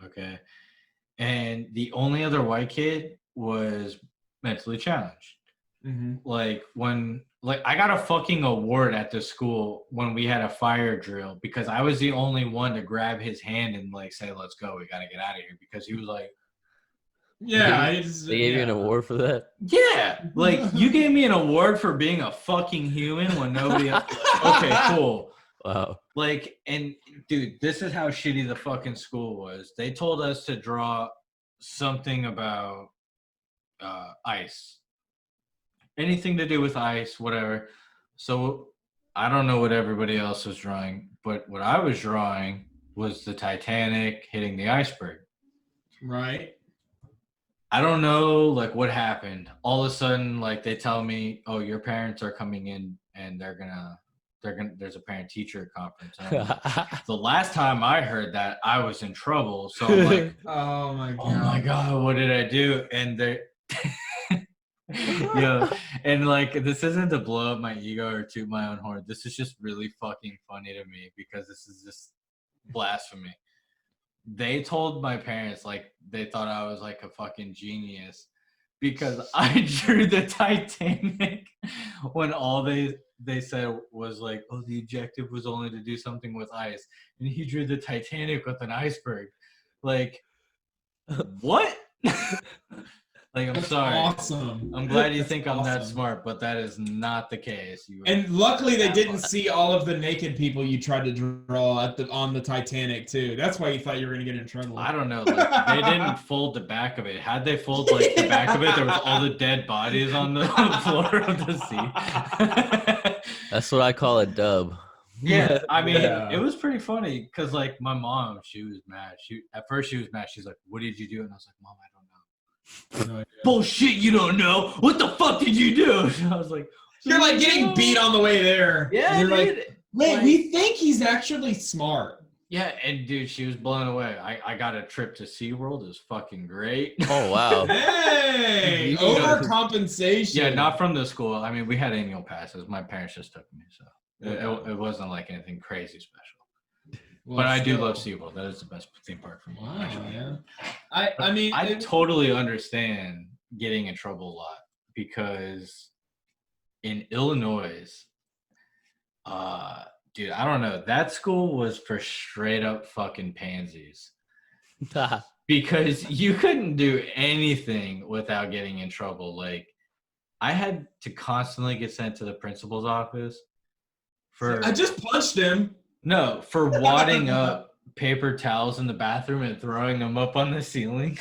Okay. And the only other white kid was mentally challenged. Like I got a fucking award at the school when we had a fire drill because I was the only one to grab his hand and like say, "Let's go, we gotta get out of here," because he was like, Yeah, they gave you an award for that. "Yeah, like you gave me an award for being a fucking human when nobody else." Okay, cool. Wow. Like, and dude, this is how shitty the fucking school was. They told us to draw something about ice. Anything to do with ice, whatever. So I don't know what everybody else was drawing, but what I was drawing was the Titanic hitting the iceberg. Right. I don't know like what happened. All of a sudden, like they tell me, "Oh, your parents are coming in and they're gonna there's a parent teacher conference." The last time I heard that, I was in trouble. So I'm like, oh my god, what did I do? And they yeah, and like this isn't to blow up my ego or toot my own horn. This is just really fucking funny to me because this is just blasphemy. They told my parents like they thought I was like a fucking genius because I drew the Titanic when all they said was like, "Oh, the objective was only to do something with ice," and he drew the Titanic with an iceberg. Like, what? Like, I'm sorry. Awesome. I'm glad you think I'm that smart, but that is not the case. And luckily, they didn't see all of the naked people you tried to draw on the Titanic too. That's why you thought you were gonna get in trouble. I don't know. Like, they didn't fold the back of it. Had they folded like the back of it, there was all the dead bodies on the floor of the sea. That's what I call a dub. Yeah, I mean, it was pretty funny because like my mom, she was mad. At first she was mad. She's like, "What did you do?" And I was like, "Mom, I don't know." No, Bullshit, you don't know. What the fuck did you do? And I was like, you're like getting beat on the way there. Yeah, you're dude. like, wait, we think he's actually smart. Yeah, and dude, she was blown away. I got a trip to SeaWorld. It was fucking great. Oh, wow. Hey, overcompensation. Yeah, not from the school. I mean, we had annual passes. My parents just took me, so it wasn't like anything crazy special. Well, but I do love SeaWorld. That is the best theme park for me. Wow, yeah. I mean, I totally understand getting in trouble a lot because in Illinois, dude, I don't know. That school was for straight up fucking pansies. Because you couldn't do anything without getting in trouble. Like, I had to constantly get sent to the principal's office for... I just punched him. No, for wadding up paper towels in the bathroom and throwing them up on the ceiling.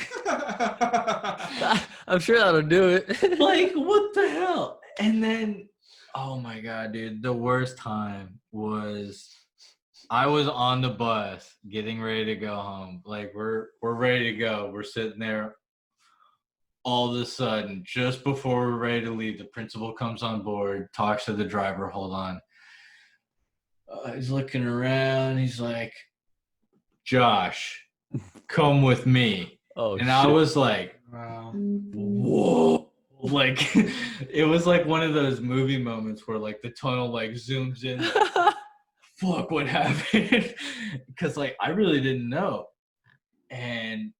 I'm sure that'll do it. Like, what the hell? And then, oh my God, dude, the worst time was I was on the bus getting ready to go home. Like, we're ready to go. We're sitting there. All of a sudden, just before we're ready to leave, the principal comes on board, talks to the driver. Hold on. He's looking around. He's like, "Josh, come with me." Oh, and shit. I was like, Wow. "Whoa!" Like, it was like one of those movie moments where like the tunnel like zooms in. Fuck, what happened? Because like I really didn't know, and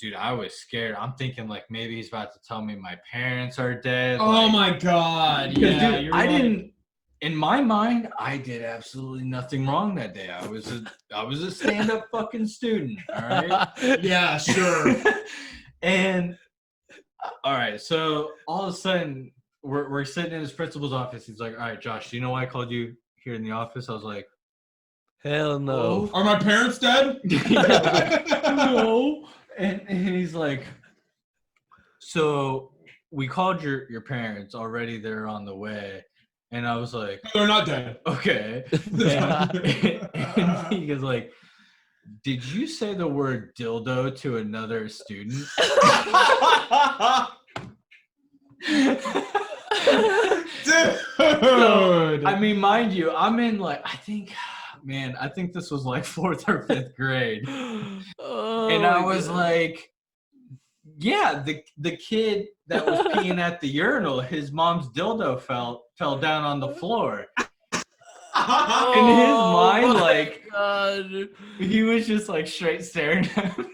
dude, I was scared. I'm thinking like maybe he's about to tell me my parents are dead. Oh like, my God! Yeah, dude, I didn't. In my mind, I did absolutely nothing wrong that day. I was a stand-up fucking student. All right. Yeah, sure. And all right, so all of a sudden we're sitting in his principal's office. He's like, "All right, Josh, do you know why I called you here in the office?" I was like, Hell no. Are my parents dead? No. And he's like, "So we called your parents already. They're on the way." And I was like, They're not dead. Okay. And he goes like, "Did you say the word dildo to another student?" Dude. So, I mean, mind you, I'm in like, I think this was like 4th or 5th grade. Oh, And I was like, yeah, the kid that was peeing at the urinal, his mom's dildo fell down on the floor. In his mind, like, God. he was just like straight staring at me.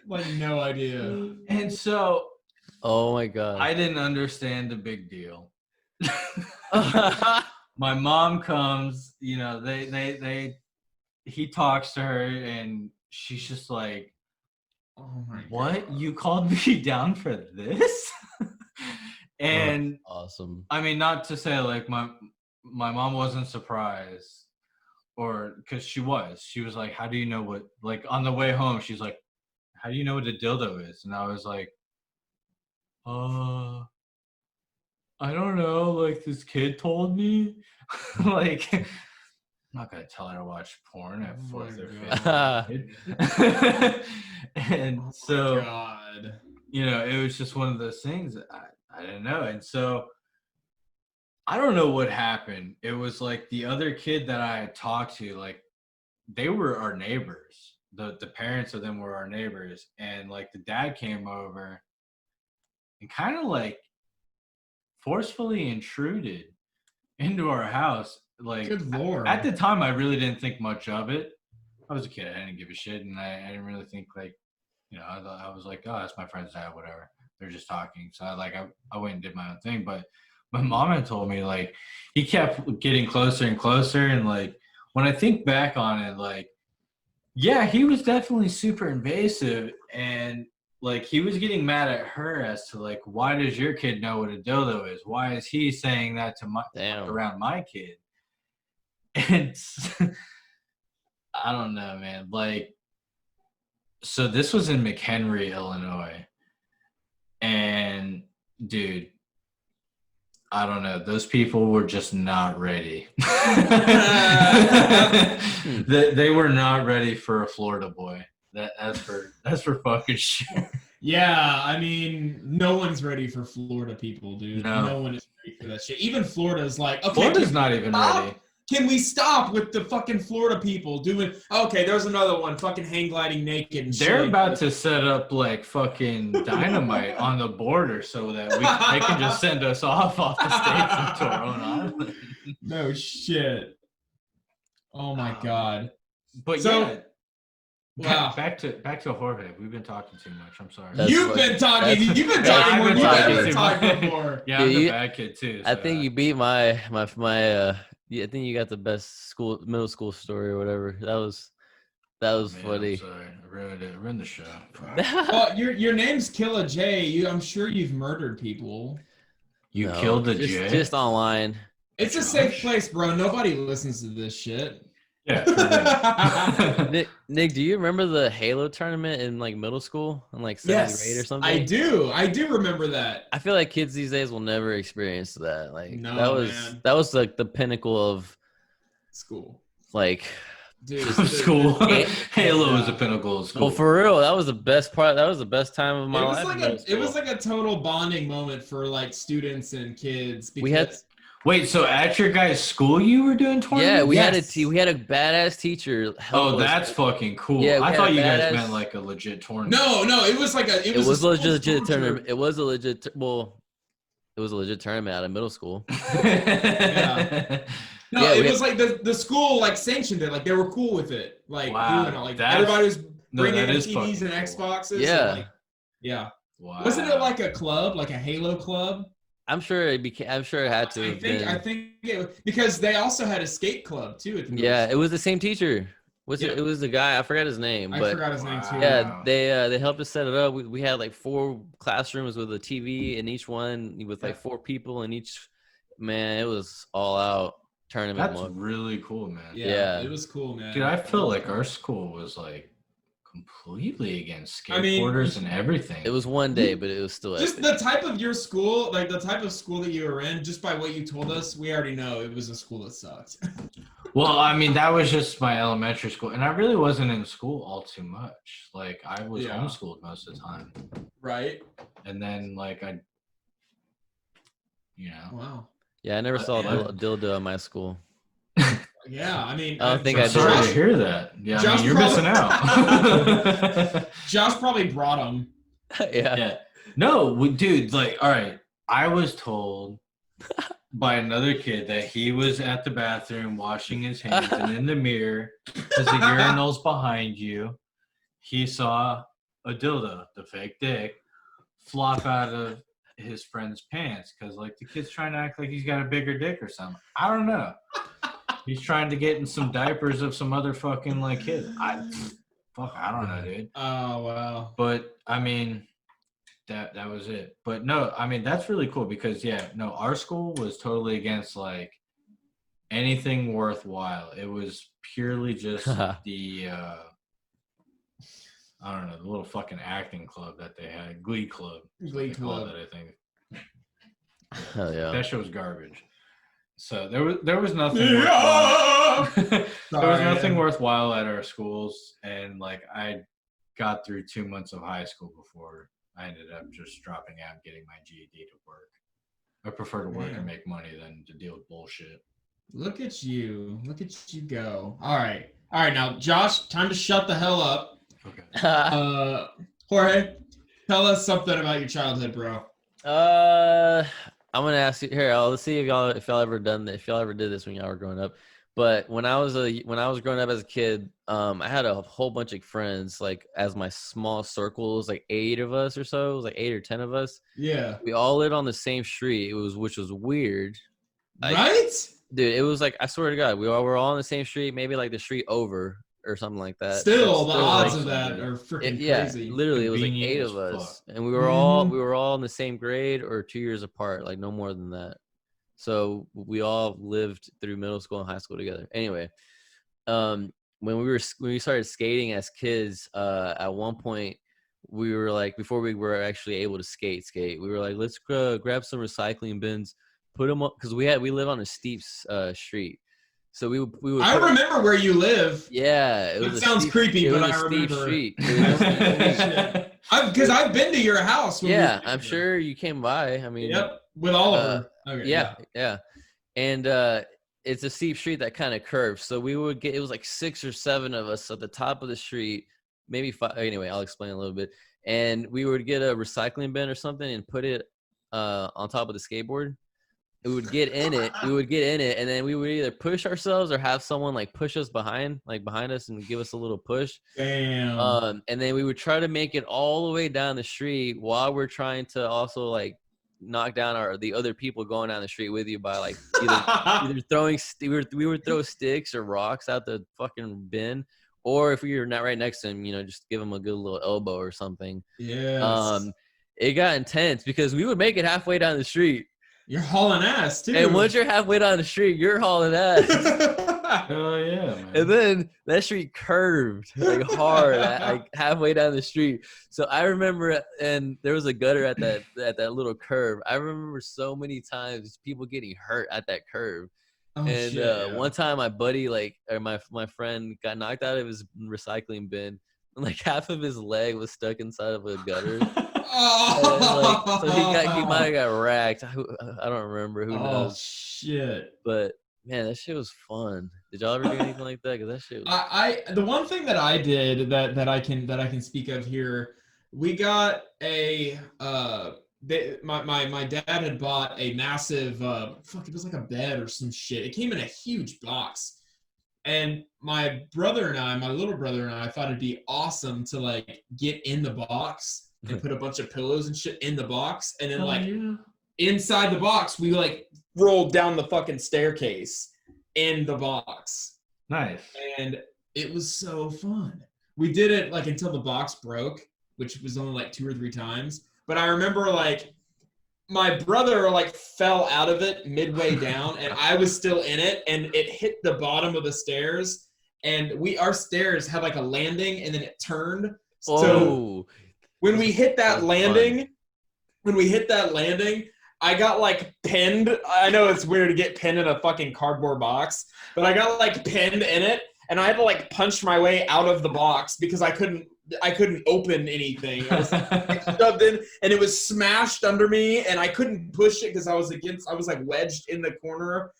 Like, no idea. And so, Oh my god. I didn't understand the big deal. My mom comes, you know, he talks to her and she's just like, Oh my what? God. You called me down for this? And awesome. I mean, not to say like my mom wasn't surprised, or because she was like, how do you know what, like on the way home, she's like, how do you know what a dildo is? And I was like, I don't know, like this kid told me. Like, I'm not gonna tell her to watch porn at Oh fourth my or God. fifth grade. And Oh so, my God. you know, it was just one of those things that I didn't know. And so I don't know what happened. It was like the other kid that I had talked to, like they were our neighbors. The parents of them were our neighbors. And like the dad came over and kind of like forcefully intruded into our house. Like, Good Lord. at the time, I really didn't think much of it. I was a kid. I didn't give a shit. And I didn't really think like, you know, I was like, oh, that's my friend's dad, whatever. They're just talking. So I went and did my own thing. But my mom had told me like he kept getting closer and closer. And like when I think back on it, like, yeah, he was definitely super invasive. And like he was getting mad at her as to like, why does your kid know what a dildo is? Why is he saying that to around my kid? And I don't know, man. Like, so this was in McHenry, Illinois. And dude, I don't know. Those people were just not ready. They were not ready for a Florida boy. That's for fucking sure. Yeah, I mean, no one's ready for Florida people, dude. No. No one is ready for that shit. Even Florida's like, okay, Florida's not even ready. Can we stop with the fucking Florida people doing? Okay, there's another one, fucking hang gliding naked. And They're shit. about to set up like fucking dynamite on the border so that they can just send us off the states into our own island. No shit. Oh my God. But So- yeah, Wow. back to Jorge. We've been talking too much. I'm sorry. That's You've what- been talking. that's- You've been that's- talking more I've than been you've talking ever too talked much. before. Yeah, I'm Dude, the you- bad kid too. I so- think you beat my yeah, I think you got the best middle school story or whatever. That was Man, funny. I'm sorry, I ruined it. I ruined the show. Well, your name's Killa J. I'm sure you've murdered people. You No, killed the just, J. just online. It's a safe place, bro. Nobody listens to this shit. Yeah. For real. Nick, do you remember the Halo tournament in like middle school in like seventh grade or something? I do. I do remember that. I feel like kids these days will never experience that. Like No, man. that was like the pinnacle of School. like Dude, School. the- Halo is the pinnacle of school. well for real. That was the best part. That was the best time of my It was life. like in middle it was school. like a total bonding moment for like students and kids. We had- because- Wait, so at your guys' school you were doing tournaments? yeah, we Yes. we had a badass teacher. help Oh, us. that's fucking cool. Yeah, we I had thought a you guys badass- meant like a legit tournament. No, it was like It was a legit school tournament. trip. It was a legit. Well, it was a legit tournament out of middle school. No, Yeah, it we was like the school like sanctioned it. Like they were cool with it. Like Wow, doing it. Like that's- everybody was no, bringing that in is TVs fucking and cool. Xboxes. and, Yeah. like, yeah. Wow. Wasn't it like a club, like a Halo club? I'm sure it became. I'm sure it had to. Have been. I think it, because they also had a skate club too. At the middle Yeah, school. it was the same teacher. Yeah. It was the guy. I forgot his name, I but forgot his name too. yeah, Wow. they helped us set it up. We had like 4 classrooms with a TV in each one, with like 4 people in each. Man, it was all out tournament That's mode. really cool, man. Yeah. It was cool, man. Dude, I feel like our school was like completely against I mean, skateboarders and everything. It was one day, but it was still just epic. the type of your school, like the type of school that you were in, just by what you told us, we already know it was a school that sucked. Well, I mean, that was just my elementary school, and I really wasn't in school all too much. Like, I was Yeah. homeschooled most of the time, Right? and then like you know, Wow. Yeah, I never saw yeah. a dildo at my school. Yeah, I mean, I don't think I'm I sorry did. to hear that. Yeah, I Josh mean, you're probably- missing out. Josh probably brought them. Yeah. Yeah. No, dude, like, all right. I was told by another kid that he was at the bathroom washing his hands, and in the mirror, because the urinal's behind you, he saw a dildo, the fake dick, flop out of his friend's pants because like the kid's trying to act like he's got a bigger dick or something. I don't know. He's trying to get in some diapers of some other fucking like kid. I don't know, dude. Oh wow. But I mean, that was it. But no, I mean that's really cool because our school was totally against like anything worthwhile. It was purely just the I don't know, the little fucking acting club that they had, Glee Club. Glee Club. That I think. Hell yeah. That shit was garbage. So there was nothing. Worthwhile. There was nothing worthwhile at our schools, and like I got through 2 months of high school before I ended up just dropping out and getting my GED to work. I prefer to work and make money than to deal with bullshit. Look at you go. All right. Now, Josh, time to shut the hell up. Okay. Jorge, tell us something about your childhood, bro. I'm gonna ask you here. Let's see if y'all ever did this when y'all were growing up. But when I was growing up as a kid, I had a whole bunch of friends, like as my small circle. It was like 8 of us or so. It was like 8 or 10 of us. Yeah. We all lived on the same street. Which was weird. Right? Dude, it was like, I swear to God, we were all on the same street, maybe like the street over or something like that. Still, the odds of that are freaking crazy. Yeah, literally, it was like 8 of us, and we were all in the same grade or 2 years apart, like no more than that. So we all lived through middle school and high school together. Anyway, when we started skating as kids, at one point we were like, before we were actually able to skate, we were like, let's grab some recycling bins, put them up, because we live on a steep street. So we would. I remember where you live. Yeah, it sounds creepy, but I remember. Street. Because I've been to your house. Yeah, I'm sure you came by. I mean, yep, with all of them. Okay, yeah, and it's a steep street that kind of curves. So we would get. It was like 6 or 7 of us at the top of the street, maybe 5. Anyway, I'll explain a little bit. And we would get a recycling bin or something and put it on top of the skateboard. We would get in it, and then we would either push ourselves or have someone like push us behind us and give us a little push. Damn. And then we would try to make it all the way down the street while we're trying to also like knock down the other people going down the street with you by like either throwing we would throw sticks or rocks out the fucking bin, or if we were not right next to him, just give him a good little elbow or something. Yeah. It got intense because we would make it halfway down the street. You're hauling ass too. And once you're halfway down the street, you're hauling ass. Oh yeah, man. And then that street curved like hard, like halfway down the street. So I remember, and there was a gutter at that little curve. I remember so many times people getting hurt at that curve. Oh, and shit. One time my buddy, my friend, got knocked out of his recycling bin, and like half of his leg was stuck inside of a gutter. Oh. So he might have got racked. I don't remember. Who knows? Oh shit! But man, that shit was fun. Did y'all ever do anything like that? Because that shit was... The one thing that I did that I can speak of here, we got my dad had bought a massive it was like a bed or some shit. It came in a huge box, and my little brother and I thought it'd be awesome to like get in the box and put a bunch of pillows and shit in the box, and then inside the box we like rolled down the fucking staircase in the box. Nice. And it was so fun. We did it like until the box broke, which was only like 2 or 3 times. But I remember like my brother like fell out of it midway down, and I was still in it, and it hit the bottom of the stairs, and our stairs had like a landing, and then it turned. So when we hit that landing, I got like pinned. I know it's weird to get pinned in a fucking cardboard box, but I got like pinned in it, and I had to like punch my way out of the box because I couldn't open anything. I was shoved in, and it was smashed under me, and I couldn't push it because I was like wedged in the corner,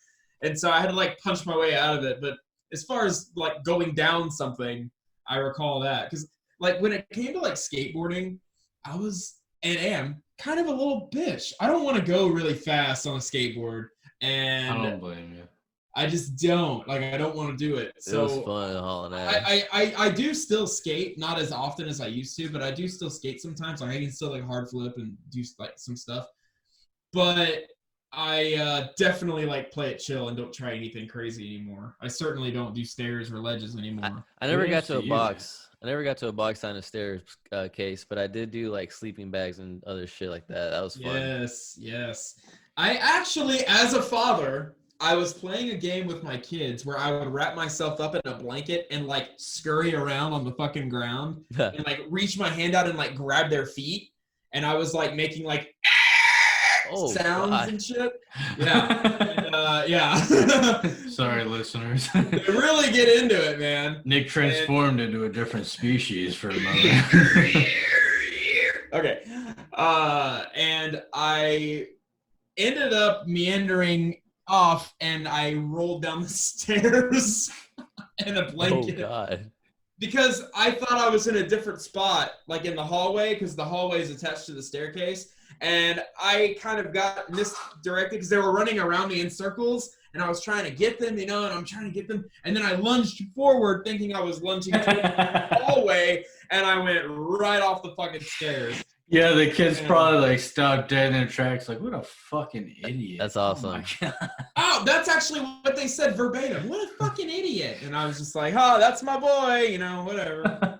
and so I had to like punch my way out of it. But as far as like going down something, I recall that because like when it came to like skateboarding, I was and am kind of a little bitch. I don't want to go really fast on a skateboard, and I don't blame you. I just don't. Like, I don't want to do it. So it was fun hauling ass. I do still skate, not as often as I used to, but I do still skate sometimes. Like, I can still like hard flip and do like some stuff. But I definitely like play it chill and don't try anything crazy anymore. I certainly don't do stairs or ledges anymore. I never got to a box. I never got to a box on a stairs case, but I did do like sleeping bags and other shit like that. That was fun. Yes. I actually, as a father, I was playing a game with my kids where I would wrap myself up in a blanket and like scurry around on the fucking ground and like reach my hand out and like grab their feet. And I was like making like sounds God. And shit. Yeah. Yeah. Sorry, listeners. They really get into it, man. Nick transformed into a different species for a moment. Okay. And I ended up meandering off and I rolled down the stairs in a blanket. Oh, God. Because I thought I was in a different spot, like in the hallway, because the hallway is attached to the staircase. And I kind of got misdirected because they were running around me in circles and I was trying to get them, and I'm trying to get them. And then I lunged forward thinking I was lunging to the hallway and I went right off the fucking stairs. Yeah, the kids probably like stopped dead in their tracks, like, what a fucking idiot. That's awesome. Oh, that's actually what they said verbatim. What a fucking idiot. And I was just like, oh, that's my boy, whatever.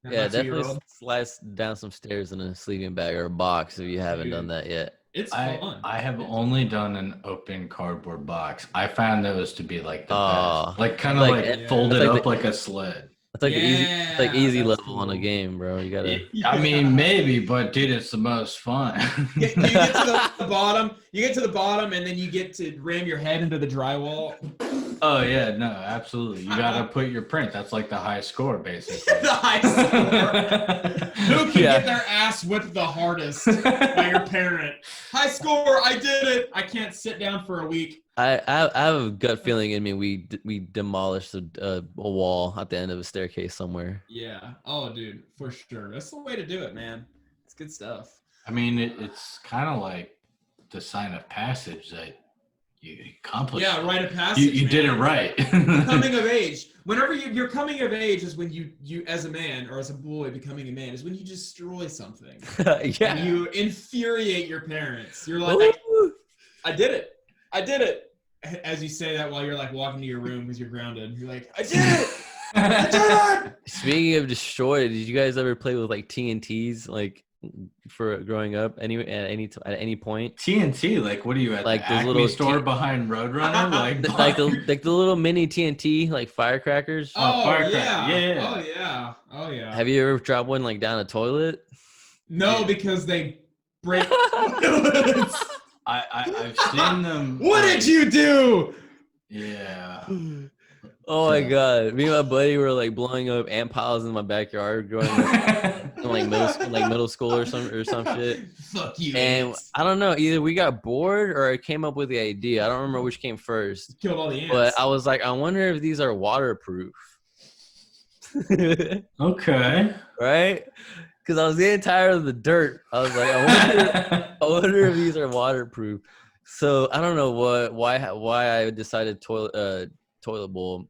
Yeah, definitely slice down some stairs in a sleeping bag or a box if you haven't done that yet. It's fun. I have only done an open cardboard box. I found those to be like the best. Like kind of like folded up like a sled. It's like easy level on a game, bro. You gotta. I mean, maybe, but dude, it's the most fun. You get to the bottom. You get to the bottom, and then you get to ram your head into the drywall. Oh yeah, no, absolutely. You gotta put your print. That's like the high score, basically. The high score. Who can get their ass whipped the hardest by your parent? High score. I did it. I can't sit down for a week. I have a gut feeling in me we demolished a wall at the end of a staircase somewhere. Yeah. Oh, dude, for sure. That's the way to do it, man. It's good stuff. I mean, it's kind of like the sign of passage that you accomplished. Yeah, rite of passage. You did it right. Coming of age. Whenever your coming of age is when you as a man or as a boy becoming a man is when you destroy something. Yeah. And you infuriate your parents. You're like, I did it. I did it. As you say that while you're like walking to your room because you're grounded, you're like, I did it! I did it! Speaking of destroyed, did you guys ever play with like TNTs like for growing up? At any point? TNT, like what are you at? Like the Acme little store behind Roadrunner, like the little mini TNT like firecrackers. Oh, firecracker. Yeah. Oh yeah. Have you ever dropped one like down a toilet? No, because they break toilets. I've seen them. What did you do? Yeah. Oh my God. Me and my buddy were like blowing up ant piles in my backyard growing up in like middle school or some shit. Fuck you. And ants. I don't know, either we got bored or I came up with the idea. I don't remember which came first. Killed all the ants. But I was like, I wonder if these are waterproof. Okay. Right? Because I was getting tired of the dirt. I was like, I wonder if these are waterproof. So I don't know why I decided toilet bowl,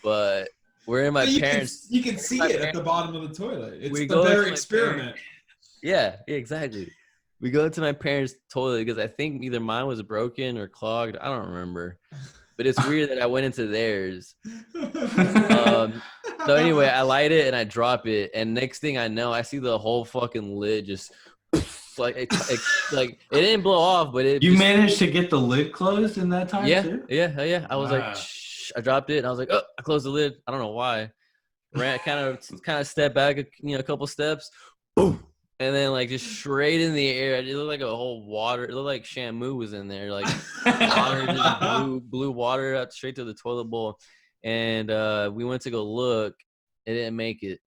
but we're in my parents. You can see it at the bottom of the toilet. It's we the better experiment. Yeah, exactly. We go to my parents' toilet because I think either mine was broken or clogged. I don't remember. But it's weird that I went into theirs. So anyway, I light it and I drop it, and next thing I know, I see the whole fucking lid just like it didn't blow off, but it. You managed to get the lid closed in that time too? Yeah. I was like, shh. I dropped it and I was like, oh, I closed the lid. I don't know why. Ran kind of stepped back, a couple steps, boom, and then like just straight in the air. It looked like a whole water. It looked like Shamu was in there, like water just blew water out straight to the toilet bowl. And we went to go look. It didn't make it.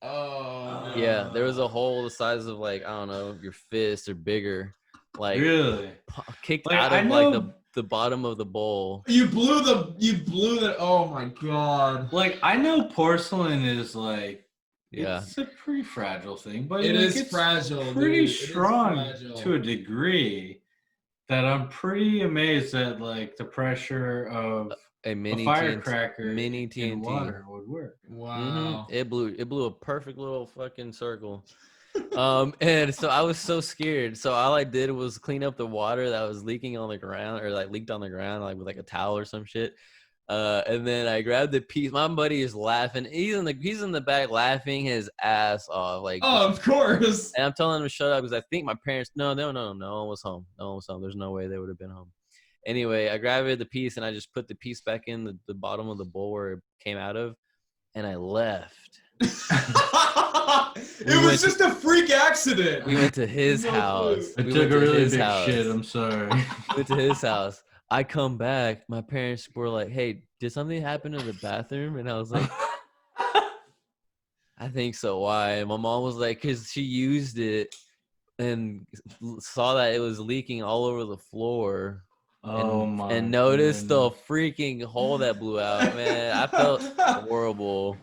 Oh. Yeah, there was a hole the size of like, I don't know, your fist or bigger. Like really kicked out of like the bottom of the bowl. You blew the. Oh my God. Like I know porcelain is like. Yeah. It's a pretty fragile thing, but it like, is it's fragile. Pretty dude. strong to a degree. that I'm pretty amazed that like the pressure of A mini a firecracker mini in TNT. water would work. Wow. It blew a perfect little fucking circle. And so I was so scared. So all I did was clean up the water that was leaking on the ground, or like leaked on the ground, like with like a towel or some shit. And then I grabbed the piece. My buddy is laughing. He's in the back laughing his ass off. Like, Oh, of course. and I'm telling him to shut up because I think my parents. No one was home. No one was home. There's no way they would have been home. Anyway, I grabbed the piece and I just put the piece back in the bottom of the bowl where it came out of, and I left. It was just a freak accident. We went to his house. I took a really big shit. I'm sorry. We went to his house. I come back. My parents were like, "Hey, did something happen in the bathroom?" And I was like, "I think so. Why?" And my mom was like, "Cause she used it and saw that it was leaking all over the floor." And noticed the freaking hole that blew out. Man, I felt horrible.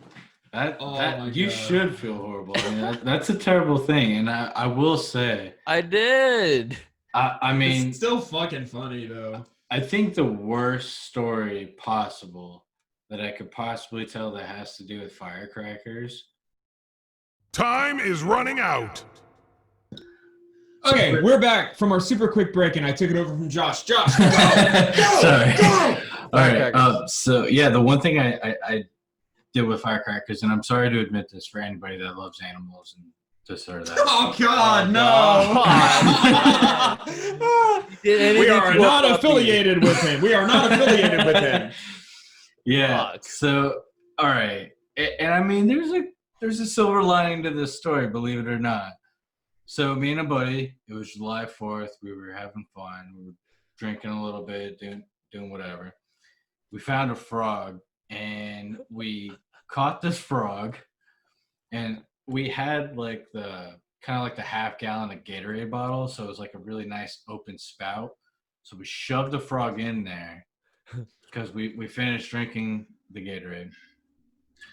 You should feel horrible. I mean, that's a terrible thing, and I will say I did. I mean, it's still fucking funny though. I think the worst story possible that I could possibly tell that has to do with firecrackers. Time is running out. Okay, we're back from our super quick break, and I took it over from Josh. Josh, go! Sorry. Go! All right. So yeah, the one thing I did with firecrackers, and I'm sorry to admit this for anybody that loves animals and this or that. Oh God, no! We are not affiliated with him. We are not affiliated with him. Yeah. Fuck. So all right, and I mean, there's a silver lining to this story, believe it or not. So me and a buddy, it was July 4th. We were having fun. We were drinking a little bit, doing whatever. We found a frog, and we caught this frog, and we had like the half gallon of Gatorade bottle, so it was like a really nice open spout. So we shoved the frog in there because we finished drinking the Gatorade.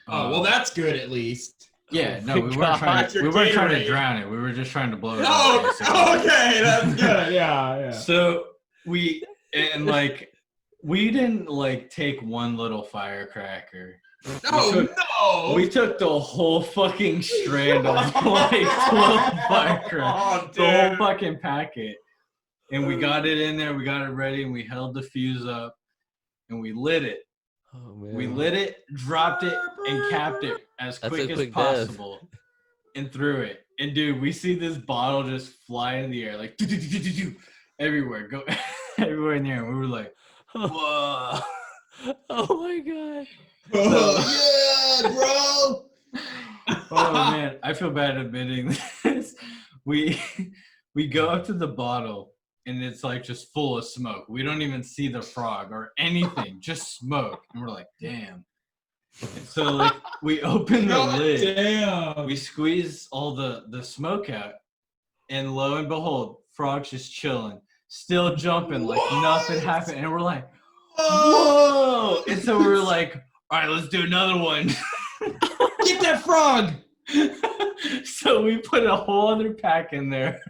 Oh well, that's good at least. Yeah, no, we weren't trying to drown it. We were just trying to blow it up. Oh, okay, that's good. Yeah. So we didn't like take one little firecracker. No. We took the whole fucking strand of like 12 firecrackers, the whole fucking packet, and we got it in there. We got it ready, and we held the fuse up, and we lit it. Oh, man. We lit it, dropped it, and capped it as quick as possible, and threw it. And dude, we see this bottle just fly in the air, like everywhere, go everywhere in the air. And we were like, whoa! Oh my God! Yeah, bro. Oh man, I feel bad admitting this. We go up to the bottle, and it's like just full of smoke. We don't even see the frog or anything, just smoke. And we're like, damn. And so like we open the lid, Damn. we squeeze all the smoke out, and lo and behold, frog's just chilling, still jumping like nothing happened. And we're like, whoa! And so we were like, all right, let's do another one. Get that frog. So we put a whole other pack in there.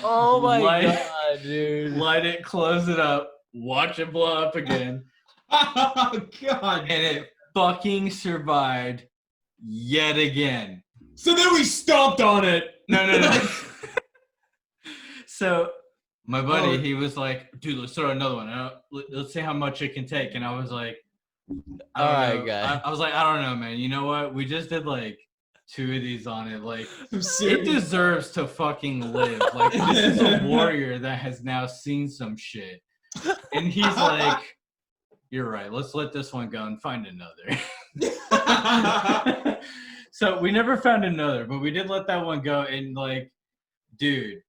Oh my God, dude! Light it, close it up, watch it blow up again. Oh God! And it fucking survived yet again. So then we stomped on it. No. So my buddy, he was like, dude, let's throw another one. Let's see how much it can take. And I was like, I was like, I don't know, man. You know what? We just did like 2 of these on it. Like, it deserves to fucking live. Like, this is a warrior that has now seen some shit. And he's like, you're right. Let's let this one go and find another. So we never found another, but we did let that one go. And like, dude,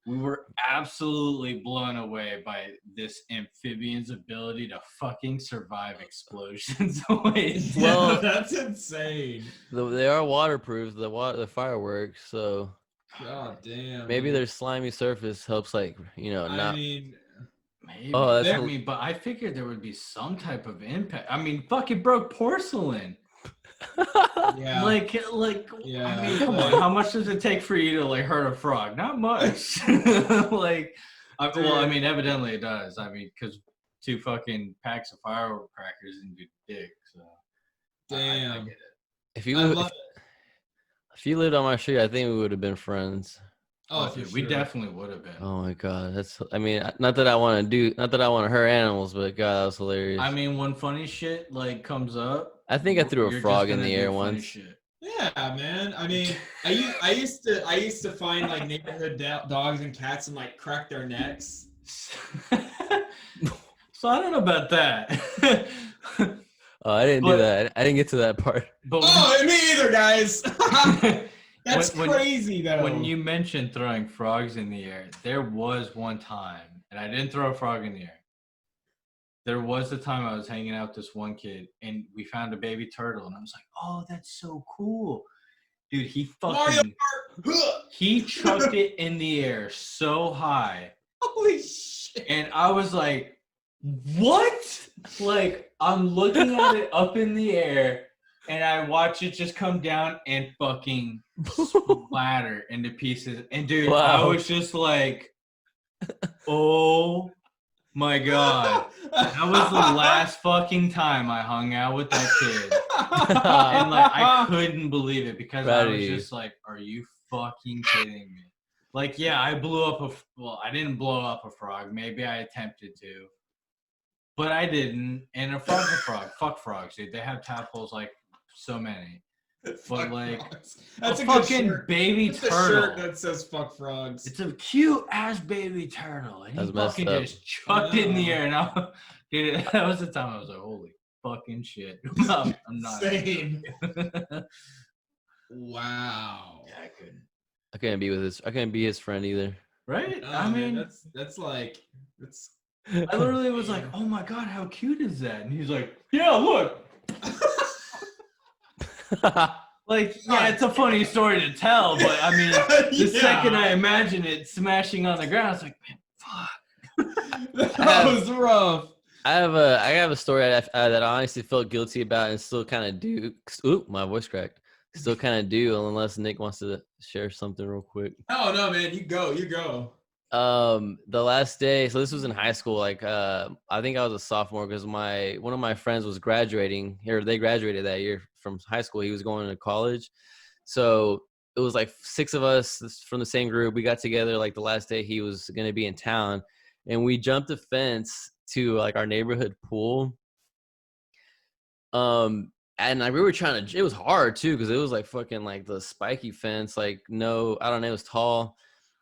we were absolutely blown away by this amphibian's ability to fucking survive explosions. Well, that's insane. They are waterproof. The fireworks, so God damn. maybe their slimy surface helps, like, not. I mean, maybe. Oh, but I figured there would be some type of impact. I mean, fucking broke porcelain. yeah. Like, yeah. I mean, come on. How much does it take for you to like hurt a frog? Not much. Like, Well, I mean, evidently it does. I mean, because 2 fucking packs of firecrackers and do dick. So Damn. I get it. If I you love if, it. if you lived on my street, I think we would have been friends. Oh, Dude, for we sure. definitely would have been. Oh my god, that's. I mean, not that I want to hurt animals, but God, that was hilarious. I mean, when funny shit like comes up, I think I threw a you're frog just in gonna the do air funny once. shit. Yeah, man. I mean, I used to find like neighborhood dogs and cats and like crack their necks. So I don't know about that. Oh, I didn't do that. I didn't get to that part. But Oh, me either, guys. That's when- crazy, though. when you mentioned throwing frogs in the air, there was one time, and I didn't throw a frog in the air. There was a time I was hanging out with this one kid, and we found a baby turtle, and I was like, "Oh, that's so cool, dude!" He Mario fucking Kart. he chucked it in the air so high, Holy shit. and I was like, "What?" Like I'm looking at it up in the air, and I watch it just come down and fucking splatter into pieces. And dude, I was just like, "Oh my god!" That was the last fucking time I hung out with that kid, and like I couldn't believe it because I was just like, "Are you fucking kidding me?" Like, yeah, I blew up I didn't blow up a frog. Maybe I attempted to. But I didn't, and a frog's a frog. Fuck frogs, dude. They have tadpoles like so many. But like, that's a a fucking good shirt. baby That's a turtle. shirt that says "fuck frogs." It's a cute ass baby turtle, and he That's messed fucking up. just chucked it in the air. And dude, that was the time I was like, "Holy fucking shit!" I'm not. Insane. Wow. Yeah, I couldn't. I couldn't be his friend either. Right? Oh, I mean, man, that's like that's. I literally was like, "Oh my god, how cute is that?" And he's like, "Yeah, look." Like, yeah, it's a funny story to tell, but I mean, the second I imagine it smashing on the ground, it's like, man, fuck. That was rough. I have a story that I honestly felt guilty about and still kind of do. Oop, my voice cracked. Still kind of do, unless Nick wants to share something real quick. Oh no, man, you go. The last day, so this was in high school. Like, I think I was a sophomore because one of my friends was graduating here. They graduated that year from high school. He was going to college, so it was like 6 of us from the same group. We got together like the last day he was gonna be in town, and we jumped the fence to like our neighborhood pool. And we were trying to. It was hard too because it was like fucking like the spiky fence. Like no, I don't know. It was tall.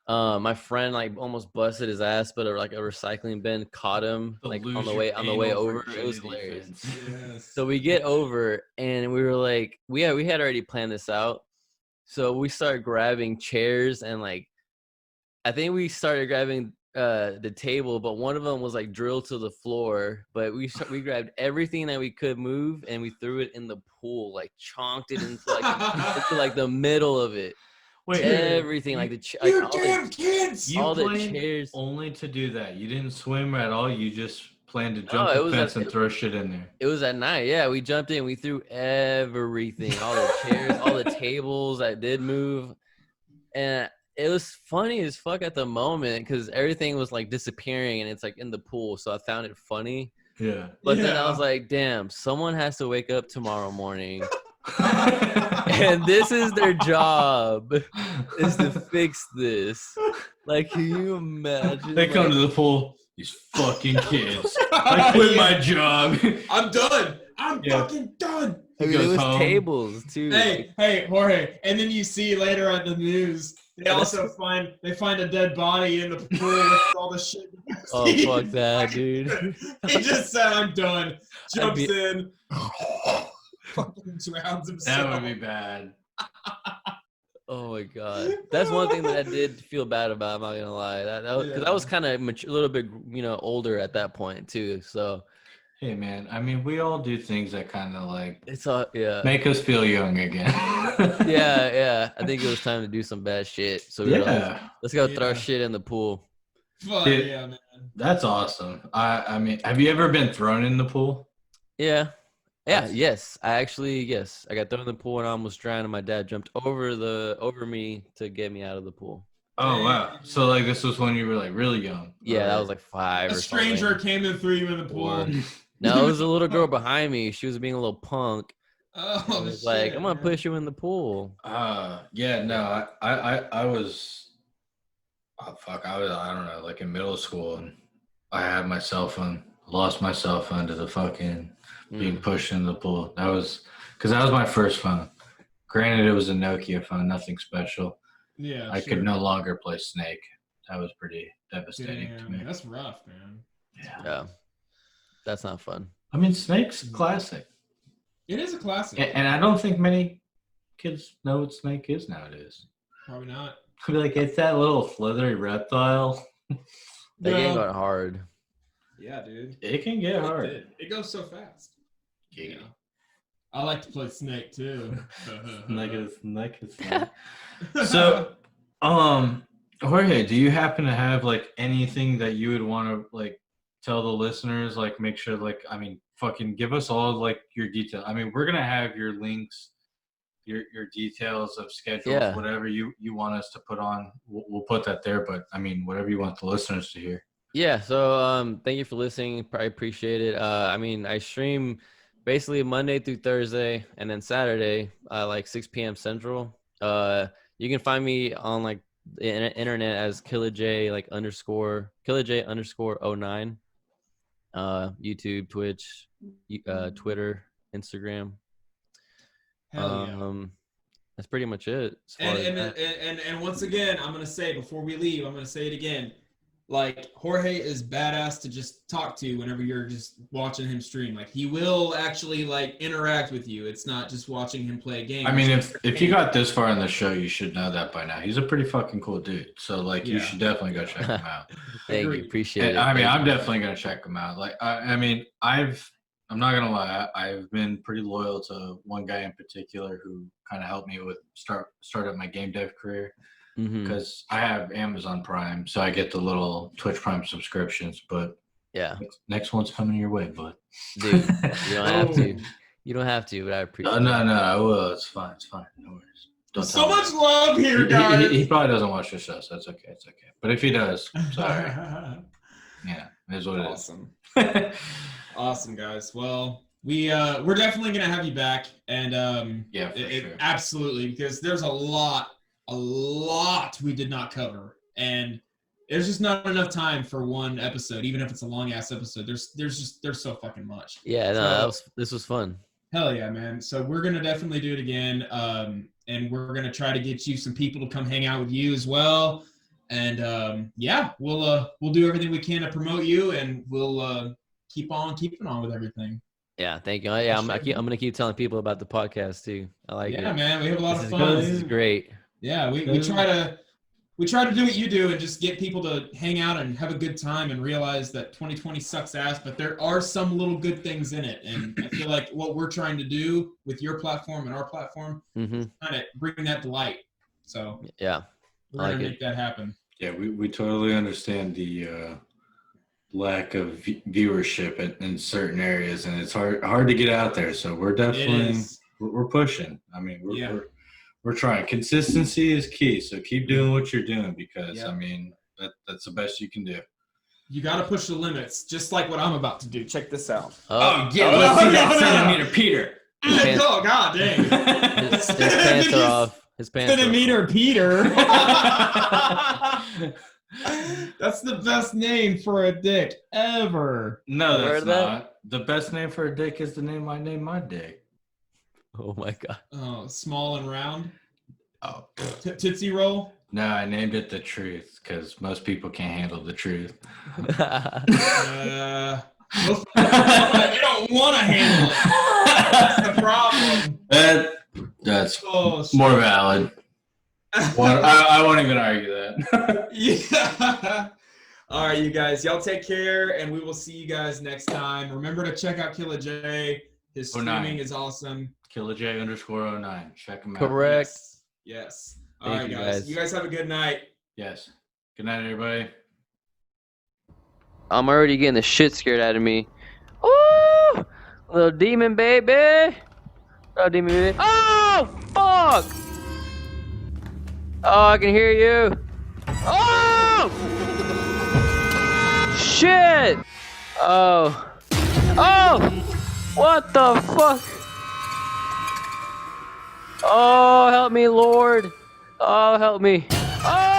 My friend like almost busted his ass, but like a recycling bin caught him like on the way over. It was hilarious. Yes. So we get over and we were like, we had already planned this out. So we started grabbing chairs and like, I think we started grabbing the table, but one of them was like drilled to the floor. But we grabbed everything that we could move and we threw it in the pool, like chonked it into like the middle of it. Wait, everything like the you damn kids! You all the planned chairs. only to do that. You didn't swim at all. You just planned to jump the fence and throw shit in there. It was at night. Yeah, we jumped in. We threw everything, all the chairs, all the tables that did move, and it was funny as fuck at the moment because everything was like disappearing and it's like in the pool. So I found it funny. Yeah. But then I was like, damn, someone has to wake up tomorrow morning. And this is their job is to fix this. Like, can you imagine? They come to the pool. These fucking kids. I quit my job. I'm done. I'm fucking done. I mean, it was tables too. Hey, Jorge. And then you see later on the news, they also find a dead body in the pool with all the shit. Oh fuck that, dude. He just said, "I'm done." Jumps in. Fucking drowns himself. That would be bad. Oh my god, that's one thing that I did feel bad about. I'm not gonna lie, because I was kind of a little bit, older at that point too. So, hey man, I mean, we all do things that kind of like make us feel young again. yeah. I think it was time to do some bad shit. So we were like, let's go throw shit in the pool. Fuck dude, yeah, man. That's awesome. I mean, have you ever been thrown in the pool? Yeah. Yes. I got thrown in the pool and I almost drowned. And my dad jumped over me to get me out of the pool. Oh wow! So like this was when you were like really young. Yeah, that was like 5 A or stranger something. came and threw you in the pool. No, it was a little girl behind me. She was being a little punk. Oh, And was shit, like, I'm gonna man. push you in the pool. Yeah, no, I was, oh fuck, I don't know, like in middle school, and I had my cell phone, lost my cell phone to the fucking being pushed in the pool. That was because that was my first phone. Granted, it was a Nokia phone, nothing special. Yeah, I sure. could no longer play Snake. That was pretty devastating to Damn, me. that's rough, man. Yeah, that's not fun. I mean, Snake's classic. It is a classic. And I don't think many kids know what Snake is nowadays. Probably not. I'd be like, it's that little slithery reptile. That game Well, got hard. Yeah, dude. It can get hard. It goes so fast. Yeah. Yeah. I like to play Snake too. Snake. So, Jorge, do you happen to have like anything that you would want to like tell the listeners? Like, make sure, like, I mean, fucking give us all like your detail. I mean, we're gonna have your links, your details of schedules, whatever you want us to put on. We'll put that there. But I mean, whatever you want the listeners to hear. Yeah, so thank you for listening. I appreciate it. I mean, I stream basically Monday through Thursday and then Saturday, like 6 p.m. Central. You can find me on like the internet as KillaJ like _KillaJ_09. YouTube, Twitch, Twitter, Instagram. Hell yeah. That's pretty much it. And once again, I'm gonna say before we leave, I'm gonna say it again. Like, Jorge is badass to just talk to whenever you're just watching him stream. Like, he will actually like interact with you. It's not just watching him play a game. I mean, if you got this far in the show, you should know that by now. He's a pretty fucking cool dude. So like, you should definitely go check him out. Thank you, appreciate it. I mean, I'm definitely gonna check him out. Like, I mean, I'm not gonna lie, I've been pretty loyal to one guy in particular who kind of helped me with start up my game dev career. Because I have Amazon Prime, so I get the little Twitch Prime subscriptions. But yeah, next one's coming your way, bud. Dude, you don't have to. You don't have to, but I appreciate it. No, I will. It's fine. No worries. Don't so much love here, guys. He probably doesn't watch the show, so that's okay. It's okay. But if he does, sorry. Yeah, it is what it is. Awesome, guys. Well, we're definitely gonna have you back, and yeah, for sure. Absolutely, because there's a lot we did not cover, and there's just not enough time for one episode, even if it's a long ass episode. There's so fucking much. Yeah, no, this was fun. Hell yeah, man. So we're gonna definitely do it again, and we're gonna try to get you some people to come hang out with you as well, and yeah, we'll do everything we can to promote you, and we'll keep on keeping on with everything. Yeah, thank you. Yeah, I'm gonna keep telling people about the podcast too. I like it. Yeah, man, we have a lot of fun. This is great. Yeah, we try to do what you do and just get people to hang out and have a good time and realize that 2020 sucks ass, but there are some little good things in it. And I feel like what we're trying to do with your platform and our platform is kind of bring that to light. So yeah, we're gonna make that happen. Yeah, we totally understand the lack of viewership in certain areas, and it's hard to get out there. So we're definitely we're pushing. I mean, we're trying. Consistency is key. So keep doing what you're doing because I mean that's the best you can do. You got to push the limits, just like what I'm about to do. Check this out. Let's see that centimeter, Peter. Oh God, dang! His pants are off. His pants. Centimeter Peter. That's the best name for a dick ever. No, that's not. The best name for a dick is the name I named my dick. Oh my God. Oh, small and round. Oh, Tootsie Roll. No, I named it the Truth because most people can't handle the truth. Most people they don't want to handle it. That's the problem. That's more valid. I won't even argue that. Yeah. All right, you guys. Y'all take care, and we will see you guys next time. Remember to check out KillaJ. His streaming is awesome. KillaJ_09. Check him out. Correct. Yes. All right, guys. You guys have a good night. Yes. Good night, everybody. I'm already getting the shit scared out of me. Oh, little demon baby. Little demon baby. Oh, fuck. Oh, I can hear you. Oh! Shit! Oh. Oh! What the fuck? Oh, help me, Lord. Oh, help me. Oh!